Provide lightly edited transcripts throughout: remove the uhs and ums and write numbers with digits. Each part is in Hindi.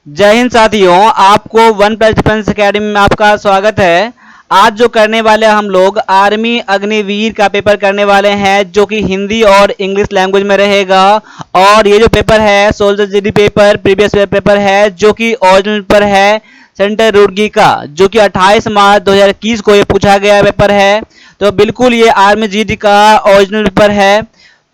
जय हिंद साथियों, आपको वन प्लस डिफेंस एकेडमी में आपका स्वागत है। आज जो करने वाले हम लोग आर्मी अग्निवीर का पेपर करने वाले हैं, जो कि हिंदी और इंग्लिश लैंग्वेज में रहेगा। और ये जो पेपर है soldier GD paper previous paper है, जो कि ओरिजिनल पेपर है सेंटर रुड़की का, जो कि 28 मार्च 2021 को ये पूछा गया पेपर है। तो बिल्कुल ये आर्मी जीडी का ओरिजिनल पेपर है,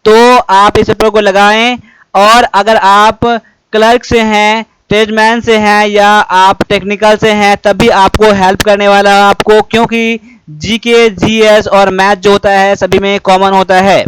तो आप इस पेपर को लगाएं। और अगर आप क्लर्क से हैं, ट्रेडमैन से हैं, या आप टेक्निकल से हैं, तभी आपको हेल्प करने वाला है आपको, क्योंकि जीके जीएस और मैथ जो होता है सभी में कॉमन होता है।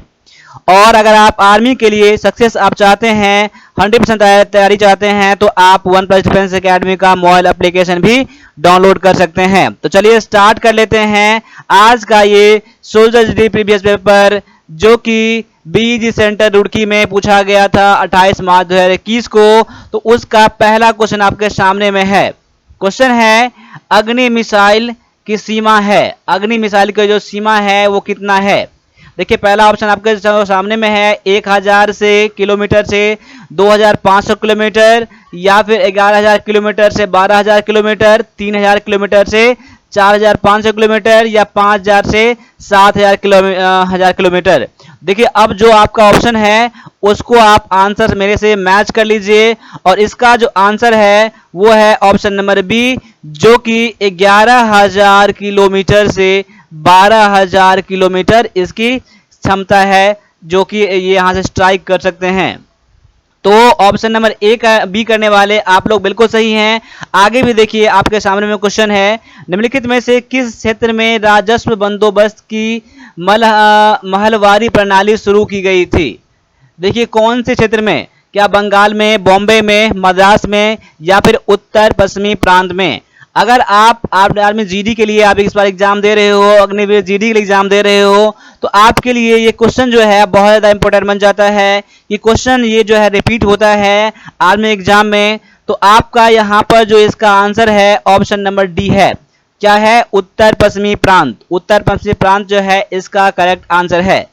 और अगर आप आर्मी के लिए सक्सेस आप चाहते हैं, 100% तैयारी चाहते हैं, तो आप वन प्लस डिफेंस एकेडमी का मोबाइल एप्लीकेशन भी डाउनलोड कर सकते हैं। तो चलिए स्टार्ट कर लेते हैं आज का ये सोल्जर जीडी प्रीवियस पेपर, जो कि बीजी सेंटर रुड़की में पूछा गया था 28 मार्च 2021 को। तो उसका पहला क्वेश्चन आपके सामने में है। क्वेश्चन है, अग्नि मिसाइल की सीमा है, अग्नि मिसाइल की जो सीमा है वो कितना है। देखिए पहला ऑप्शन आपके सामने में है 1000 से किलोमीटर से 2500 किलोमीटर, या फिर 11000 किलोमीटर से 12000 किलोमीटर, 3000 किलोमीटर से 4500 किलोमीटर, या 5000 से 7000 किलोमीटर। देखिए अब जो आपका ऑप्शन है उसको आप आंसर मेरे से मैच कर लीजिए, और इसका जो आंसर है वो है ऑप्शन नंबर बी, जो कि 11000 किलोमीटर से 12000 किलोमीटर इसकी क्षमता है, जो कि ये यहाँ से स्ट्राइक कर सकते हैं। तो ऑप्शन नंबर ए का बी करने वाले आप लोग बिल्कुल सही हैं। आगे भी देखिए आपके सामने में क्वेश्चन है, निम्नलिखित में से किस क्षेत्र में राजस्व बंदोबस्त की महलवारी प्रणाली शुरू की गई थी। देखिए कौन से क्षेत्र में, क्या बंगाल में, बॉम्बे में, मद्रास में, या फिर उत्तर पश्चिमी प्रांत में। अगर आप आर्मी जीडी के लिए आप इस बार एग्जाम दे रहे हो, अग्निवीर जीडी के लिए एग्जाम दे रहे हो, तो आपके लिए ये क्वेश्चन जो है बहुत ज़्यादा इंपॉर्टेंट बन जाता है। ये क्वेश्चन ये जो है रिपीट होता है आर्मी एग्जाम में। तो आपका यहाँ पर जो इसका आंसर है ऑप्शन नंबर डी है। क्या है? उत्तर पश्चिमी प्रांत। उत्तर पश्चिमी प्रांत जो है इसका करेक्ट आंसर है।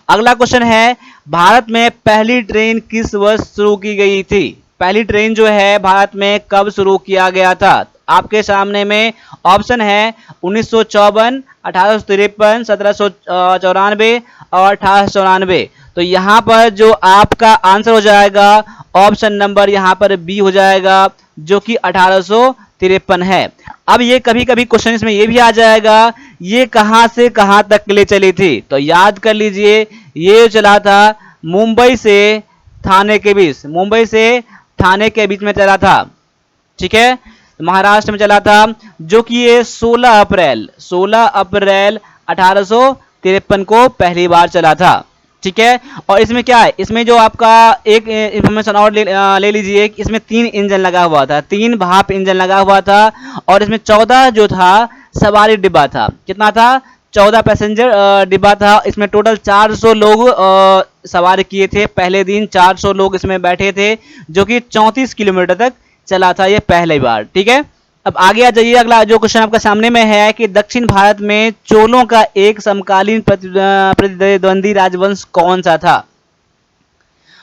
अगला क्वेश्चन है, भारत में पहली ट्रेन किस वर्ष शुरू की गई थी। पहली ट्रेन जो है भारत में कब शुरू किया गया था। आपके सामने में ऑप्शन है 1954, 1853, 1794 और 1894। तो यहाँ पर जो आपका आंसर हो जाएगा ऑप्शन नंबर यहाँ पर बी हो जाएगा, जो कि 1853 है। अब ये कभी कभी क्वेश्चन इसमें ये भी आ जाएगा, ये कहाँ से कहाँ तक के लिए चली थी। तो याद कर लीजिए, ये चला था मुंबई से थाने के बीच, मुंबई से थाने के बीच में चला था। ठीक है, महाराष्ट्र में चला था, जो कि ये 16 अप्रैल 1853 को पहली बार चला था। ठीक है, और इसमें क्या है, इसमें जो आपका एक इंफॉर्मेशन और ले लीजिए, इसमें 3 इंजन लगा हुआ था, 3 भाप इंजन लगा हुआ था, और इसमें 14 जो था सवारी डिब्बा था। कितना था? 14 पैसेंजर डिब्बा था। इसमें टोटल 400 लोग सवार किए थे। पहले दिन 400 लोग इसमें बैठे थे, जो कि 34 किलोमीटर तक चला था ये पहली बार। ठीक है, अब आगे आ जाइए। अगला जो क्वेश्चन आपका सामने में है कि दक्षिण भारत में चोलों का एक समकालीन प्रतिद्वंदी राजवंश कौन सा था।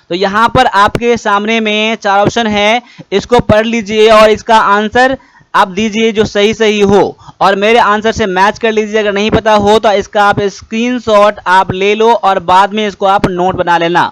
तो यहां पर आपके सामने में 4 ऑप्शन है, इसको पढ़ लीजिए और इसका आंसर आप दीजिए जो सही सही हो, और मेरे आंसर से मैच कर लीजिए। अगर नहीं पता हो तो इसका आप स्क्रीनशॉट आप ले लो और बाद में इसको आप नोट बना लेना।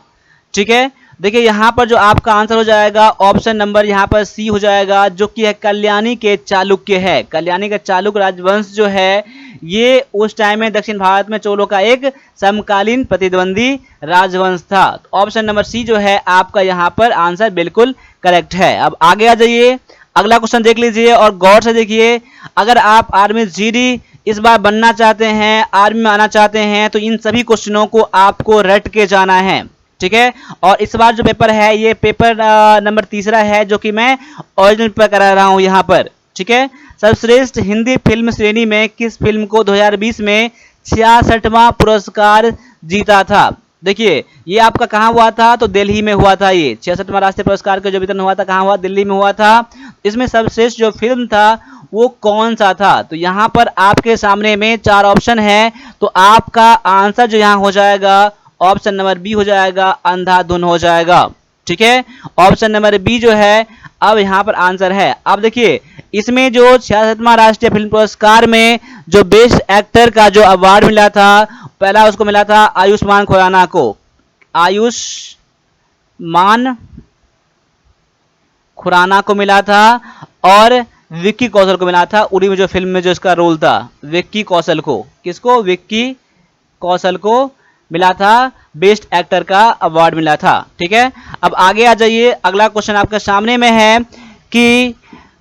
ठीक है, देखिए यहाँ पर जो आपका आंसर हो जाएगा ऑप्शन नंबर यहाँ पर सी हो जाएगा, जो कि है कल्याणी के चालुक्य है। कल्याणी का चालुक्य राजवंश जो है ये उस टाइम में दक्षिण भारत में चोलों का एक समकालीन प्रतिद्वंदी राजवंश था। तो ऑप्शन नंबर सी जो है आपका यहाँ पर आंसर बिल्कुल करेक्ट है। अब आगे आ जाइए, अगला क्वेश्चन देख लीजिए और गौर से देखिए। अगर आप आर्मी जीडी इस बार बनना चाहते हैं, आर्मी में आना चाहते हैं, तो इन सभी क्वेश्चनों को आपको रट के जाना है। ठीक है, और इस बार जो पेपर है ये पेपर नंबर 3 है, जो कि मैं ओरिजिनल पेपर करा रहा हूं यहाँ पर। ठीक है, सर्वश्रेष्ठ हिंदी फिल्म श्रेणी में किस फिल्म को 2020 में 66वां पुरस्कार जीता था। देखिए ये आपका कहाँ हुआ था, तो दिल्ली में हुआ था। ये 66वां राष्ट्रीय पुरस्कार का जो वितरण हुआ था कहाँ हुआ, दिल्ली में हुआ था। इसमें सर्वश्रेष्ठ जो फिल्म था वो कौन सा था। तो यहाँ पर आपके सामने में 4 ऑप्शन है, तो आपका आंसर जो यहाँ हो जाएगा ऑप्शन नंबर बी हो जाएगा, अंधाधुन हो जाएगा। ठीक है, ऑप्शन नंबर बी जो है अब यहाँ पर आंसर है। अब देखिए इसमें जो 66वां राष्ट्रीय फिल्म पुरस्कार में जो बेस्ट एक्टर का जो अवार्ड मिला था, पहला उसको मिला था आयुष्मान खुराना को, आयुष्मान खुराना को मिला था, और विक्की कौशल को मिला था उरी में जो फिल्म में जो इसका रोल था, विक्की कौशल को, किसको, विक्की कौशल को मिला था, बेस्ट एक्टर का अवार्ड मिला था। ठीक है, अब आगे आ जाइए, अगला क्वेश्चन आपके सामने में है कि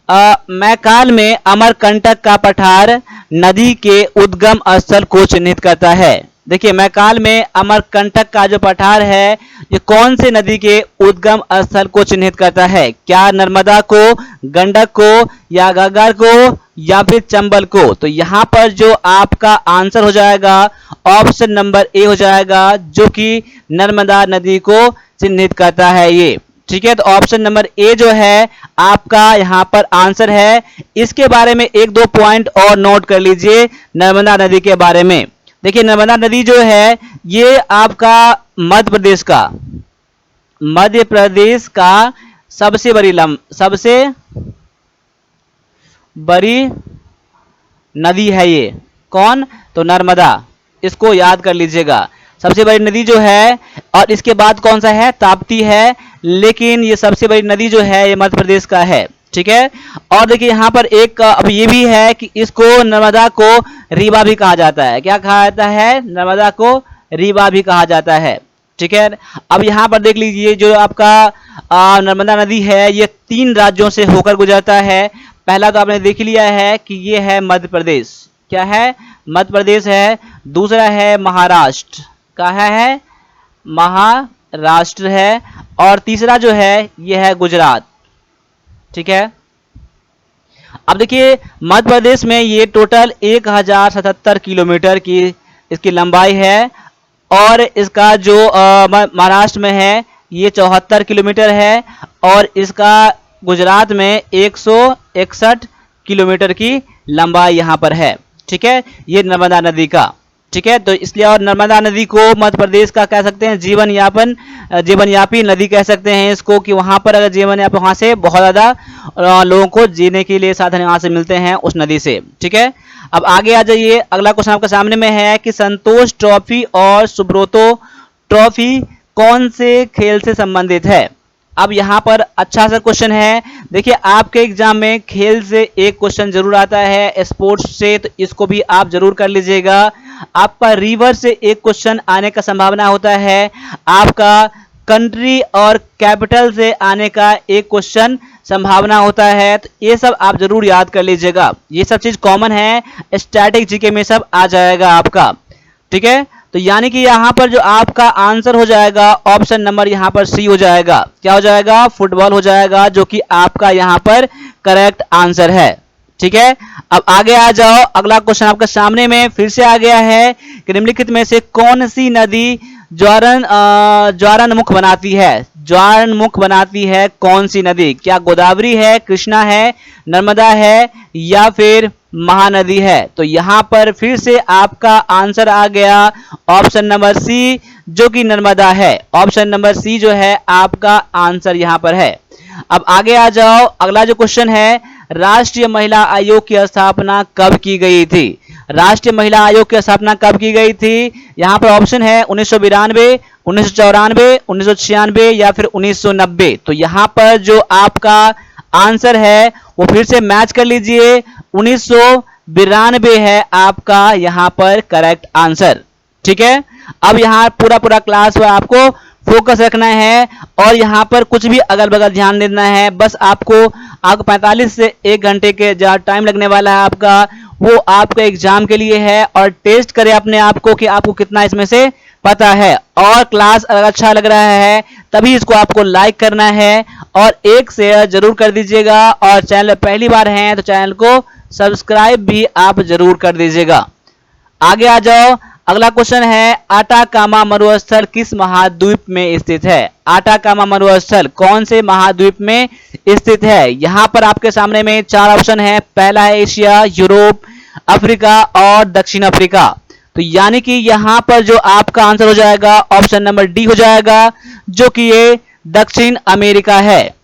मैकाल में अमरकंटक का पठार नदी के उद्गम स्थल को चिन्हित करता है। देखिए मैकाल में अमरकंटक का जो पठार है ये कौन से नदी के उद्गम स्थल को चिन्हित करता है? क्या नर्मदा को, गंडक को, या घग्गर को, या फिर चंबल को? तो यहाँ पर जो आपका आंसर हो जाएगा ऑप्शन नंबर ए हो जाएगा, जो कि नर्मदा नदी को चिन्हित करता है ये। ठीक है, तो ऑप्शन नंबर ए जो है आपका यहाँ पर आंसर है। इसके बारे में एक दो पॉइंट और नोट कर लीजिए नर्मदा नदी के बारे में। देखिए नर्मदा नदी जो है ये आपका मध्य प्रदेश का सबसे बड़ी नदी है ये। कौन? तो नर्मदा, इसको याद कर लीजिएगा, सबसे बड़ी नदी जो है। और इसके बाद कौन सा है? ताप्ती है, लेकिन ये सबसे बड़ी नदी जो है ये मध्य प्रदेश का है। ठीक है, और देखिए यहाँ पर एक अब ये भी है कि इसको नर्मदा को रीवा भी कहा जाता है। क्या कहा जाता है? नर्मदा को रीवा भी कहा जाता है। ठीक है, अब यहाँ पर देख लीजिए जो आपका नर्मदा नदी है ये 3 राज्यों से होकर गुजरता है। पहला तो आपने देख लिया है कि ये है मध्य प्रदेश। क्या है? मध्य प्रदेश है। दूसरा है महाराष्ट्र, कहा है? महाराष्ट्र है। और तीसरा जो है ये है गुजरात। ठीक है, अब देखिए मध्य प्रदेश में ये टोटल 1077 किलोमीटर की इसकी लंबाई है, और इसका जो महाराष्ट्र में है ये 74 किलोमीटर है, और इसका गुजरात में 161 किलोमीटर की लंबाई यहाँ पर है। ठीक है, ये नर्मदा नदी का। ठीक है, तो इसलिए और नर्मदा नदी को मध्य प्रदेश का कह सकते हैं जीवनयापी नदी कह सकते हैं इसको, कि वहाँ पर अगर जीवन यापन, वहाँ से बहुत ज़्यादा लोगों को जीने के लिए साधन वहाँ से मिलते हैं उस नदी से। ठीक है, अब आगे आ जाइए, अगला क्वेश्चन आपके सामने में है कि संतोष ट्रॉफी और सुब्रतो ट्रॉफी कौन से खेल से संबंधित है? अब यहाँ पर अच्छा सा क्वेश्चन है। देखिए आपके एग्जाम में खेल से एक क्वेश्चन जरूर आता है, स्पोर्ट्स से, तो इसको भी आप जरूर कर लीजिएगा। आपका रिवर से एक क्वेश्चन आने का संभावना होता है, आपका कंट्री और कैपिटल से आने का एक क्वेश्चन संभावना होता है। तो ये सब आप जरूर याद कर लीजिएगा, ये सब चीज कॉमन है, स्टैटिक जीके में सब आ जाएगा आपका। ठीक है, तो यानी कि यहाँ पर जो आपका आंसर हो जाएगा ऑप्शन नंबर यहाँ पर सी हो जाएगा। क्या हो जाएगा? फुटबॉल हो जाएगा, जो कि आपका यहाँ पर करेक्ट आंसर है। ठीक है, अब आगे आ जाओ, अगला क्वेश्चन आपके सामने में फिर से आ गया है कि निम्नलिखित में से कौन सी नदी ज्वारनमुख बनाती है? ज्वारनमुख बनाती है कौन सी नदी? क्या गोदावरी है, कृष्णा है, नर्मदा है, या फिर महानदी है? तो यहाँ पर फिर से आपका आंसर आ गया ऑप्शन नंबर सी, जो कि नर्मदा है। ऑप्शन नंबर सी जो है आपका आंसर यहाँ पर है। अब आगे आ जाओ, अगला जो क्वेश्चन है, राष्ट्रीय महिला आयोग की स्थापना कब की गई थी? राष्ट्रीय महिला आयोग की स्थापना कब की गई थी? यहाँ पर ऑप्शन है 1992, 1994, 1996 या फिर 1990। तो यहाँ पर जो आपका आंसर है वो फिर से मैच कर लीजिए, 1992 है आपका यहाँ पर करेक्ट आंसर। ठीक है, अब यहाँ पूरा क्लास में आपको फोकस रखना है, और यहाँ पर कुछ भी अगल बगल ध्यान देना है। बस आपको 45 से 1 घंटे के जो टाइम लगने वाला है आपका, वो आपके एग्जाम के लिए है। और टेस्ट करें अपने आप को कि आपको कितना इसमें से पता है। और क्लास अगर अच्छा लग रहा है तभी इसको आपको लाइक करना है, और एक शेयर जरूर कर दीजिएगा। और चैनल पहली बार हैं तो चैनल को सब्सक्राइब भी आप जरूर कर दीजिएगा। आगे आ जाओ, अगला क्वेश्चन है, आटाकामा मरुस्थल किस महाद्वीप में स्थित है? आटाकामा मरुस्थल कौन से महाद्वीप में स्थित है? यहाँ पर आपके सामने में 4 ऑप्शन है। पहला है एशिया, यूरोप, अफ्रीका और दक्षिण अफ्रीका। तो यानी कि यहाँ पर जो आपका आंसर हो जाएगा ऑप्शन नंबर डी हो जाएगा, जो कि ये दक्षिण अमेरिका है।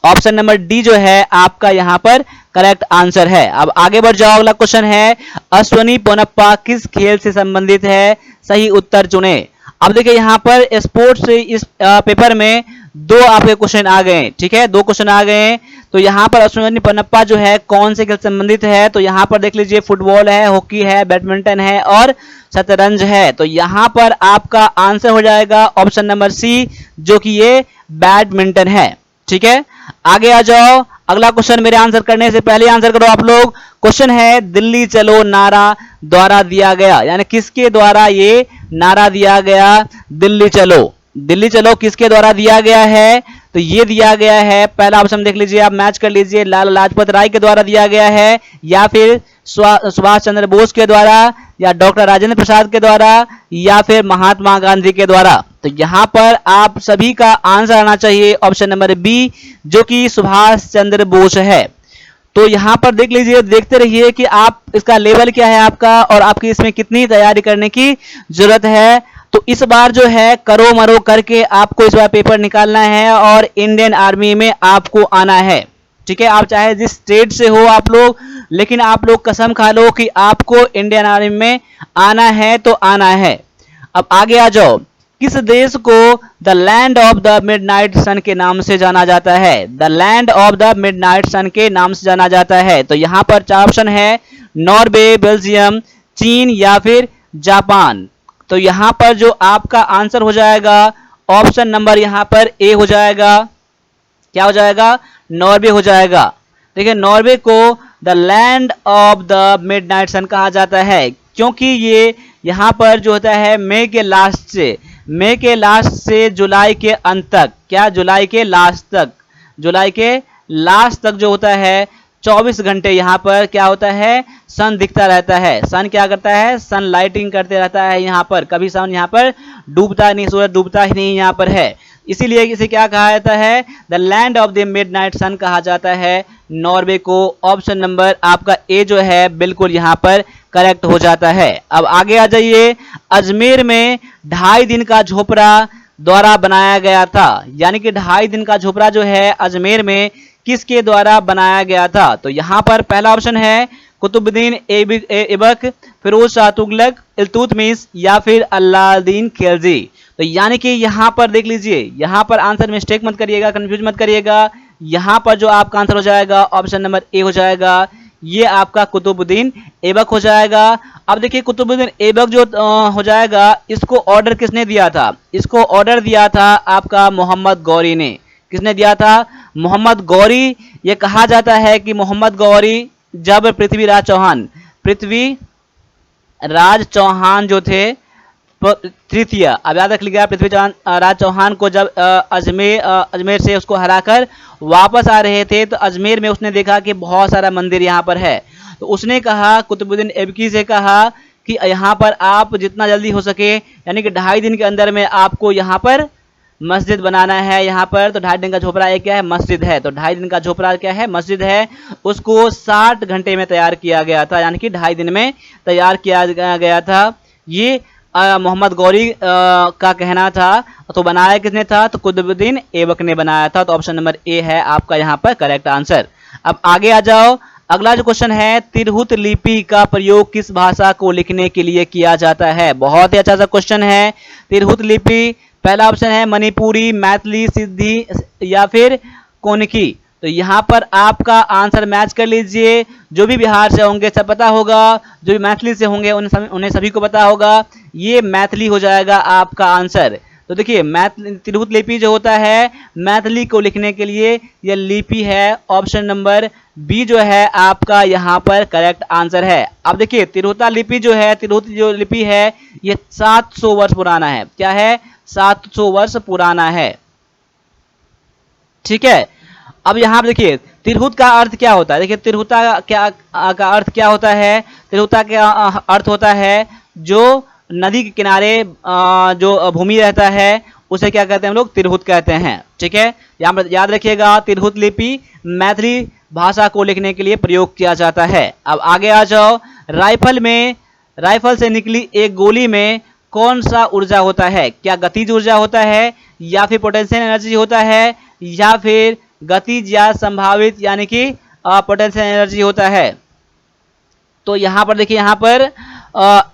ऑप्शन नंबर डी जो है आपका यहाँ पर करेक्ट आंसर है। अब आगे बढ़ जाओ, अगला क्वेश्चन है अश्वनी पोनप्पा किस खेल से संबंधित है, सही उत्तर चुने। अब देखिए यहाँ पर स्पोर्ट्स से इस पेपर में दो आपके क्वेश्चन आ गए, ठीक है, दो क्वेश्चन आ गए। तो यहाँ पर अश्विनी पोनप्पा जो है कौन से खेल से संबंधित है, तो यहाँ पर देख लीजिए फुटबॉल है, हॉकी है, बैडमिंटन है और शतरंज है। तो यहाँ पर आपका आंसर हो जाएगा ऑप्शन नंबर सी, जो कि ये बैडमिंटन है, ठीक है। आगे आ जाओ, अगला क्वेश्चन मेरे आंसर करने से पहले आंसर करो आप लोग। क्वेश्चन है दिल्ली चलो नारा द्वारा दिया गया, यानी किसके द्वारा ये नारा दिया गया, दिल्ली चलो। दिल्ली चलो किसके द्वारा दिया गया है, तो ये दिया गया है, पहला ऑप्शन देख लीजिए, आप मैच कर लीजिए, लाला लाजपत राय के द्वारा दिया गया है, या फिर सुभाष चंद्र बोस के द्वारा, या डॉक्टर राजेंद्र प्रसाद के द्वारा, या फिर महात्मा गांधी के द्वारा। तो यहाँ पर आप सभी का आंसर आना चाहिए ऑप्शन नंबर बी, जो कि सुभाष चंद्र बोस है। तो यहाँ पर देख लीजिए, देखते रहिए कि आप इसका लेवल क्या है आपका, और आपकी इसमें कितनी तैयारी करने की जरूरत है। तो इस बार जो है करो मरो करके आपको इस बार पेपर निकालना है और इंडियन आर्मी में आपको आना है, ठीक है। आप चाहे जिस स्टेट से हो आप लोग, लेकिन आप लोग कसम खा लो कि आपको इंडियन आर्मी में आना है तो आना है। अब आगे आ जाओ, किस देश को the land of the midnight sun के नाम से जाना जाता है, the land of the midnight sun के नाम से जाना जाता है। तो यहाँ पर चार ऑप्शन है, नॉर्वे, बेल्जियम, चीन या फिर जापान। तो यहाँ पर जो आपका आंसर हो जाएगा ऑप्शन नंबर यहाँ पर ए हो जाएगा, क्या हो जाएगा, नॉर्वे हो जाएगा। देखिए नॉर्वे को the land of the midnight sun कहा जाता है, क्योंकि ये यहाँ पर जो होता है मई के लास्ट से जुलाई के अंत तक, क्या जुलाई के लास्ट तक जो होता है 24 घंटे यहाँ पर क्या होता है, सन दिखता रहता है। सन क्या करता है, सन लाइटिंग करते रहता है यहाँ पर, कभी सन यहाँ पर डूबता नहीं, सूरज डूबता ही नहीं यहाँ पर है। इसीलिए इसे क्या कहा जाता है, the land of the midnight sun कहा जाता है नॉर्वे को। ऑप्शन नंबर आपका ए जो है बिल्कुल यहाँ पर करेक्ट हो जाता है। अब आगे आ जाइए, अजमेर में 2.5 दिन का झोपड़ा द्वारा बनाया गया था, यानी कि 2.5 दिन का झोपड़ा जो है अजमेर में किसके द्वारा बनाया गया था। तो यहाँ पर पहला ऑप्शन है कुतुबुद्दीन ऐबक, फिरोज शाह तुगलक, इल्तुतमिश या फिर अलाउद्दीन खिलजी। तो यानी कि यहाँ पर देख लीजिए, यहाँ पर आंसर मिस्टेक मत करिएगा, कंफ्यूज मत करिएगा। यहाँ पर जो आपका आंसर हो जाएगा ऑप्शन नंबर ए हो जाएगा, ये आपका कुतुबुद्दीन ऐबक हो जाएगा। अब देखिए कुतुबुद्दीन ऐबक जो हो जाएगा, इसको ऑर्डर किसने दिया था, इसको ऑर्डर दिया था आपका मोहम्मद गौरी ने। किसने दिया था, मोहम्मद गौरी। ये कहा जाता है कि मोहम्मद गौरी जब पृथ्वीराज चौहान जो थे तृतीय, अब याद रख लीजिएगा, पृथ्वीराज चौहान को जब अजमेर से उसको हराकर वापस आ रहे थे, तो अजमेर में उसने देखा कि बहुत सारा मंदिर यहाँ पर है। तो उसने कहा, कुतुबुद्दीन ऐबकी से कहा कि यहाँ पर आप जितना जल्दी हो सके, यानी कि 2.5 दिन के अंदर में आपको यहाँ पर मस्जिद बनाना है यहाँ पर। तो 2.5 दिन का झोपड़ा एक क्या है, मस्जिद है। तो 2.5 दिन का झोपड़ा क्या है, मस्जिद है। उसको 60 घंटे में तैयार किया गया था, यानी कि 2.5 दिन में तैयार किया गया था। ये मोहम्मद गौरी का कहना था। तो बनाया किसने था, तो कुतुबुद्दीन ऐबक ने बनाया था। तो ऑप्शन नंबर ए है आपका यहाँ पर करेक्ट आंसर। अब आगे आ जाओ, अगला जो क्वेश्चन है, तिरहुत लिपि का प्रयोग किस भाषा को लिखने के लिए किया जाता है। बहुत ही अच्छा सा क्वेश्चन है। तिरहुत लिपि, पहला ऑप्शन है मणिपुरी, मैथिली, सिंधी या फिर कोनकी। तो यहाँ पर आपका आंसर मैच कर लीजिए। जो भी बिहार से होंगे सब पता होगा, जो भी मैथिली से होंगे उन्हें सभी को पता होगा। ये मैथिली हो जाएगा आपका आंसर। तो देखिए तिरहुत लिपि जो होता है मैथिली को लिखने के लिए यह लिपि है। ऑप्शन नंबर बी जो है आपका यहाँ पर करेक्ट आंसर है। अब देखिए तिरहुता लिपि जो है, तिरहुत जो लिपि है ये 700 वर्ष पुराना है। क्या है, 700 वर्ष पुराना है, ठीक है। अब यहाँ देखिए तिरहुत का अर्थ क्या होता है। देखिए तिरहुता का अर्थ क्या होता है, तिरहुता का अर्थ होता है जो नदी के किनारे जो भूमि रहता है उसे क्या कहते हैं हम लोग, तिरहुत कहते हैं, ठीक है। यहाँ पर याद रखिएगा तिरहुत लिपि मैथिली भाषा को लिखने के लिए प्रयोग किया जाता है। अब आगे आ जाओ, राइफल से निकली एक गोली में कौन सा ऊर्जा होता है। क्या गतिज ऊर्जा होता है, या फिर पोटेंशियल एनर्जी होता है, या फिर गतिज या संभावित यानी कि पोटेंशियल एनर्जी होता है। तो यहाँ पर देखिए, यहाँ पर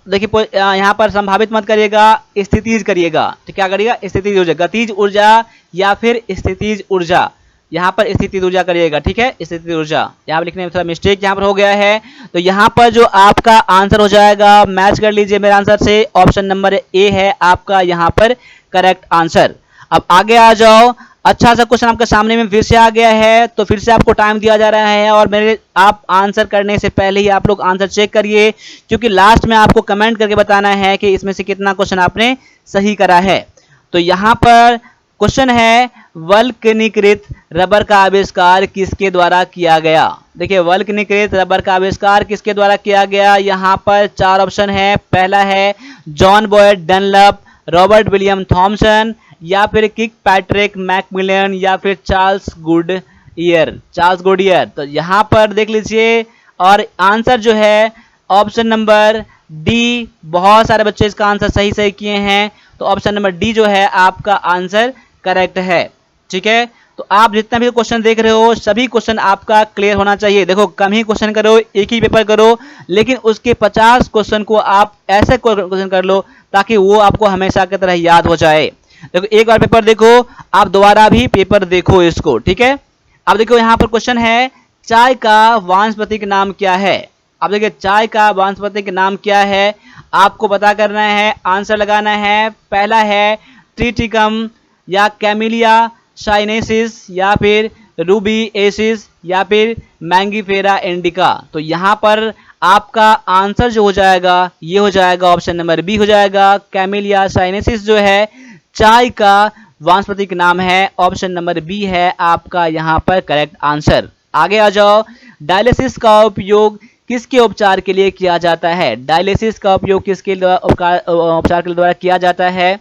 देखिए यहाँ पर संभावित मत करिएगा, स्थितिज करिएगा। तो क्या करिएगा, स्थितिज ऊर्जा, गतिज ऊर्जा या फिर स्थितिज ऊर्जा। यहाँ पर स्थितिज ऊर्जा करिएगा, ठीक है, स्थितिज ऊर्जा। यहाँ पर लिखने में थोड़ा मिस्टेक यहाँ पर हो गया है। तो यहाँ पर जो आपका आंसर हो जाएगा, मैच कर लीजिए मेरे आंसर से, ऑप्शन नंबर ए है आपका यहाँ पर करेक्ट आंसर। अब आगे आ जाओ। अच्छा सा क्वेश्चन आपके सामने में फिर से आ गया है, तो फिर से आपको टाइम दिया जा रहा है और मेरे आप आंसर करने से पहले ही आप लोग आंसर चेक करिए, क्योंकि लास्ट में आपको कमेंट करके बताना है कि इसमें से कितना क्वेश्चन आपने सही करा है। तो यहाँ पर क्वेश्चन है, वल्कनीकृत रबर का आविष्कार किसके द्वारा किया गया। देखिए, वल्कनीकृत रबर का आविष्कार किसके द्वारा किया गया। यहाँ पर 4 ऑप्शन है। पहला है John Boyd Dunlop, Robert William Thomson, या फिर किक पैट्रिक मैकमिलन, या फिर चार्ल्स गुडियर। तो यहाँ पर देख लीजिए, और आंसर जो है ऑप्शन नंबर डी, बहुत सारे बच्चे इसका आंसर सही किए हैं। तो ऑप्शन नंबर डी जो है आपका आंसर करेक्ट है, ठीक है। तो आप जितना भी क्वेश्चन देख रहे हो, सभी क्वेश्चन आपका क्लियर होना चाहिए। देखो, कम ही क्वेश्चन करो, एक ही पेपर करो, लेकिन उसके 50 क्वेश्चन को आप ऐसे क्वेश्चन कर लो ताकि वो आपको हमेशा की तरह याद हो जाए। देखो, एक बार पेपर देखो, आप दोबारा भी पेपर देखो इसको, ठीक है। अब देखो, यहाँ पर क्वेश्चन है, चाय का वानस्पतिक नाम क्या है। अब देखिए, चाय का वानस्पतिक नाम क्या है, आपको पता करना है, आंसर लगाना है। पहला है ट्रिटिकम, या कैमिलिया साइनेसिस, या फिर रूबिएसिस, या फिर मैंगीफेरा इंडिका। तो यहाँ पर आपका आंसर जो हो जाएगा, ये हो जाएगा ऑप्शन नंबर बी हो जाएगा। कैमिलिया साइनेसिस जो है चाय का वानस्पतिक नाम है, ऑप्शन नंबर बी है आपका यहाँ पर करेक्ट आंसर। आगे आ जाओ। डायलिसिस का उपयोग किसके उपचार के लिए किया जाता है। डायलिसिस का उपयोग किसके उपचार के द्वारा किया जाता है।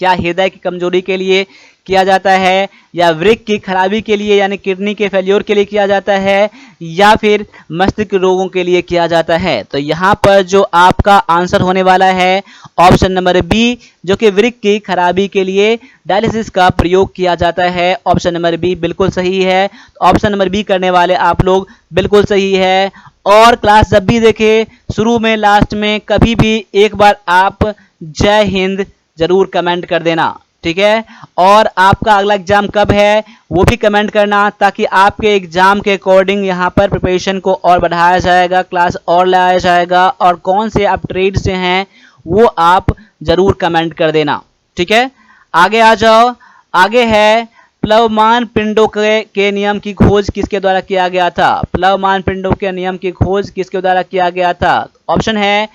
क्या हृदय की कमजोरी के लिए किया जाता है, या वृक्क की खराबी के लिए यानी किडनी के फेल्योर के लिए किया जाता है, या फिर मस्तिष्क रोगों के लिए किया जाता है। तो यहाँ पर जो आपका आंसर होने वाला है ऑप्शन नंबर बी, जो कि वृक्क की खराबी के लिए डायलिसिस का प्रयोग किया जाता है। ऑप्शन नंबर बी बिल्कुल सही है। ऑप्शन नंबर बी करने वाले आप लोग बिल्कुल सही है। और क्लास जब भी देखे, शुरू में लास्ट में कभी भी एक बार आप जय हिंद जरूर कमेंट कर देना, ठीक है। और आपका अगला एग्जाम कब है वो भी कमेंट करना, ताकि आपके एग्जाम के अकॉर्डिंग यहाँ पर प्रिपरेशन को और बढ़ाया जाएगा, क्लास और लाया जाएगा, और कौन से आप ट्रेड से हैं वो आप जरूर कमेंट कर देना, ठीक है। आगे आ जाओ। आगे है, प्लवमान पिंडों के नियम की खोज किसके द्वारा किया गया था। प्लवमान पिंडों के नियम की खोज किसके द्वारा किया गया था। ऑप्शन है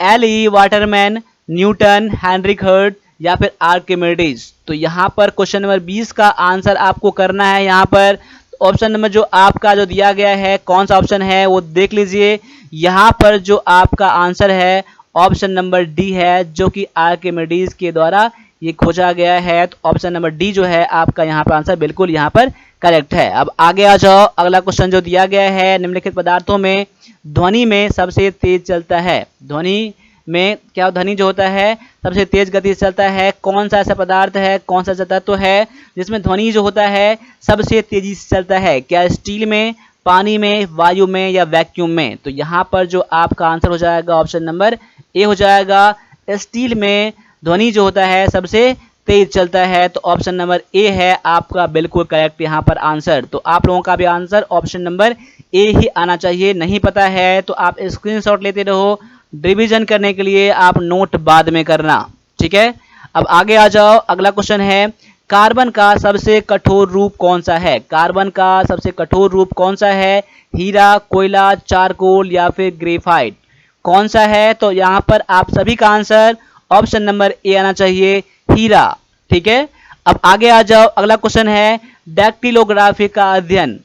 LE. Waterman, Newton, Heinrich hurt, या फिर आर्किमिडीज। तो यहाँ पर क्वेश्चन नंबर 20 का आंसर आपको करना है। यहाँ पर ऑप्शन नंबर जो आपका जो दिया गया है, कौन सा ऑप्शन है वो देख लीजिए। यहाँ पर जो आपका आंसर है ऑप्शन नंबर डी है, जो कि आर्किमिडीज के द्वारा ये खोजा गया है। तो ऑप्शन नंबर डी जो है आपका यहाँ पर आंसर बिल्कुल यहाँ पर करेक्ट है। अब आगे आ जाओ। अगला क्वेश्चन जो दिया गया है, निम्नलिखित पदार्थों में ध्वनि में सबसे तेज चलता है। ध्वनि में क्या, ध्वनि जो होता है सबसे तेज गति से चलता है, कौन सा ऐसा पदार्थ है, कौन सा तत्व है जिसमें ध्वनि जो होता है सबसे तेजी से चलता है। क्या स्टील में, पानी में, वायु में, या वैक्यूम में। तो यहाँ पर जो आपका आंसर हो जाएगा ऑप्शन नंबर ए हो जाएगा। स्टील में ध्वनि जो होता है सबसे तेज चलता है। तो ऑप्शन नंबर ए है आपका बिल्कुल करेक्ट यहाँ पर आंसर। तो आप लोगों का भी आंसर ऑप्शन नंबर ए ही आना चाहिए। नहीं पता है तो आप स्क्रीनशॉट लेते रहो, रिवीजन करने के लिए आप नोट बाद में करना, ठीक है। अब आगे आ जाओ। अगला क्वेश्चन है, कार्बन का सबसे कठोर रूप कौन सा है। कार्बन का सबसे कठोर रूप कौन सा है। हीरा, कोयला, चारकोल, या फिर ग्रेफाइट, कौन सा है। तो यहाँ पर आप सभी का आंसर ऑप्शन नंबर ए आना चाहिए, हीरा, ठीक है। अब आगे आ जाओ। अगला क्वेश्चन है, डैक्टिलोग्राफी का अध्ययन।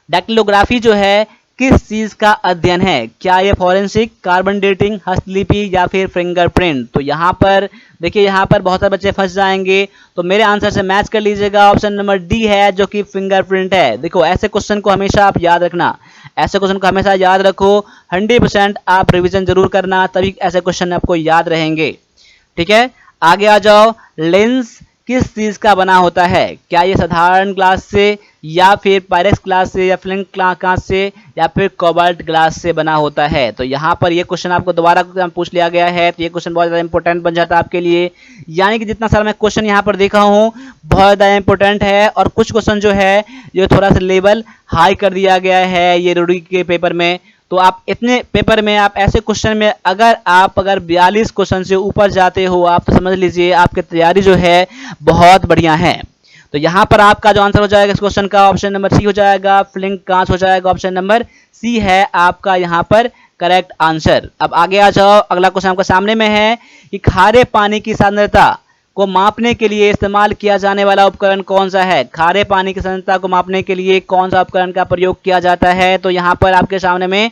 डैक्टिलोग्राफी जो है किस चीज का अध्ययन है। क्या ये फॉरेंसिक, कार्बन डेटिंग, हस्तलिपि, या फिर फिंगरप्रिंट। तो यहाँ पर देखिए, यहाँ पर बहुत सारे बच्चे फंस जाएंगे, तो मेरे आंसर से मैच कर लीजिएगा। ऑप्शन नंबर डी है, जो कि फिंगरप्रिंट है। देखो, ऐसे क्वेश्चन को हमेशा आप याद रखना, ऐसे क्वेश्चन को हमेशा याद रखो। 100% आप रिविजन जरूर करना, तभी ऐसे क्वेश्चन आपको याद रहेंगे, ठीक है। आगे आ जाओ। लेंस किस चीज का बना होता है? क्या ये साधारण ग्लास से या फिर पायरेक्स ग्लास से या फ्लिंट कांच से या फिर कोबाल्ट ग्लास से बना होता है? तो यहाँ पर ये क्वेश्चन आपको दोबारा पूछ लिया गया है, तो ये क्वेश्चन बहुत ज़्यादा इंपॉर्टेंट बन जाता है आपके लिए। यानी कि जितना सारा मैं क्वेश्चन यहाँ पर देखा हूँ बहुत ज़्यादा इंपॉर्टेंट है, और कुछ क्वेश्चन जो है ये थोड़ा सा लेवल हाई कर दिया गया है ये रूढ़ी के पेपर में। तो आप इतने पेपर में आप ऐसे क्वेश्चन में अगर 42 क्वेश्चन से ऊपर जाते हो आप, तो समझ लीजिए आपकी तैयारी जो है बहुत बढ़िया है। तो यहाँ पर आपका जो आंसर हो जाएगा इस क्वेश्चन का ऑप्शन नंबर सी हो जाएगा, फ्लिंट कांच हो जाएगा, ऑप्शन नंबर सी है आपका यहाँ पर करेक्ट आंसर। अब आगे आ जाओ, अगला क्वेश्चन आपके सामने में है कि खारे पानी की सांद्रता को मापने के लिए इस्तेमाल किया जाने वाला उपकरण कौन सा है? खारे पानी की सांद्रता को मापने के लिए कौन सा उपकरण का प्रयोग किया जाता है? तो यहाँ पर आपके सामने में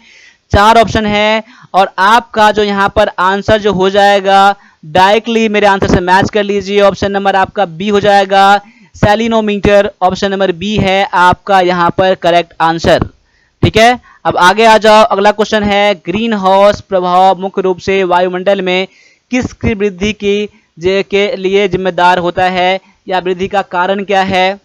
4 ऑप्शन है, और आपका जो यहाँ पर आंसर जो हो जाएगा डायरेक्टली मेरे आंसर से मैच कर लीजिए। ऑप्शन नंबर आपका बी हो जाएगा, सैलिनोमीटर। ऑप्शन नंबर बी है आपका यहाँ पर करेक्ट आंसर। ठीक है, अब आगे आ जाओ, अगला क्वेश्चन है ग्रीन हाउस प्रभाव मुख्य रूप से वायुमंडल में किसकी वृद्धि के लिए जिम्मेदार होता है, या वृद्धि का कारण क्या है?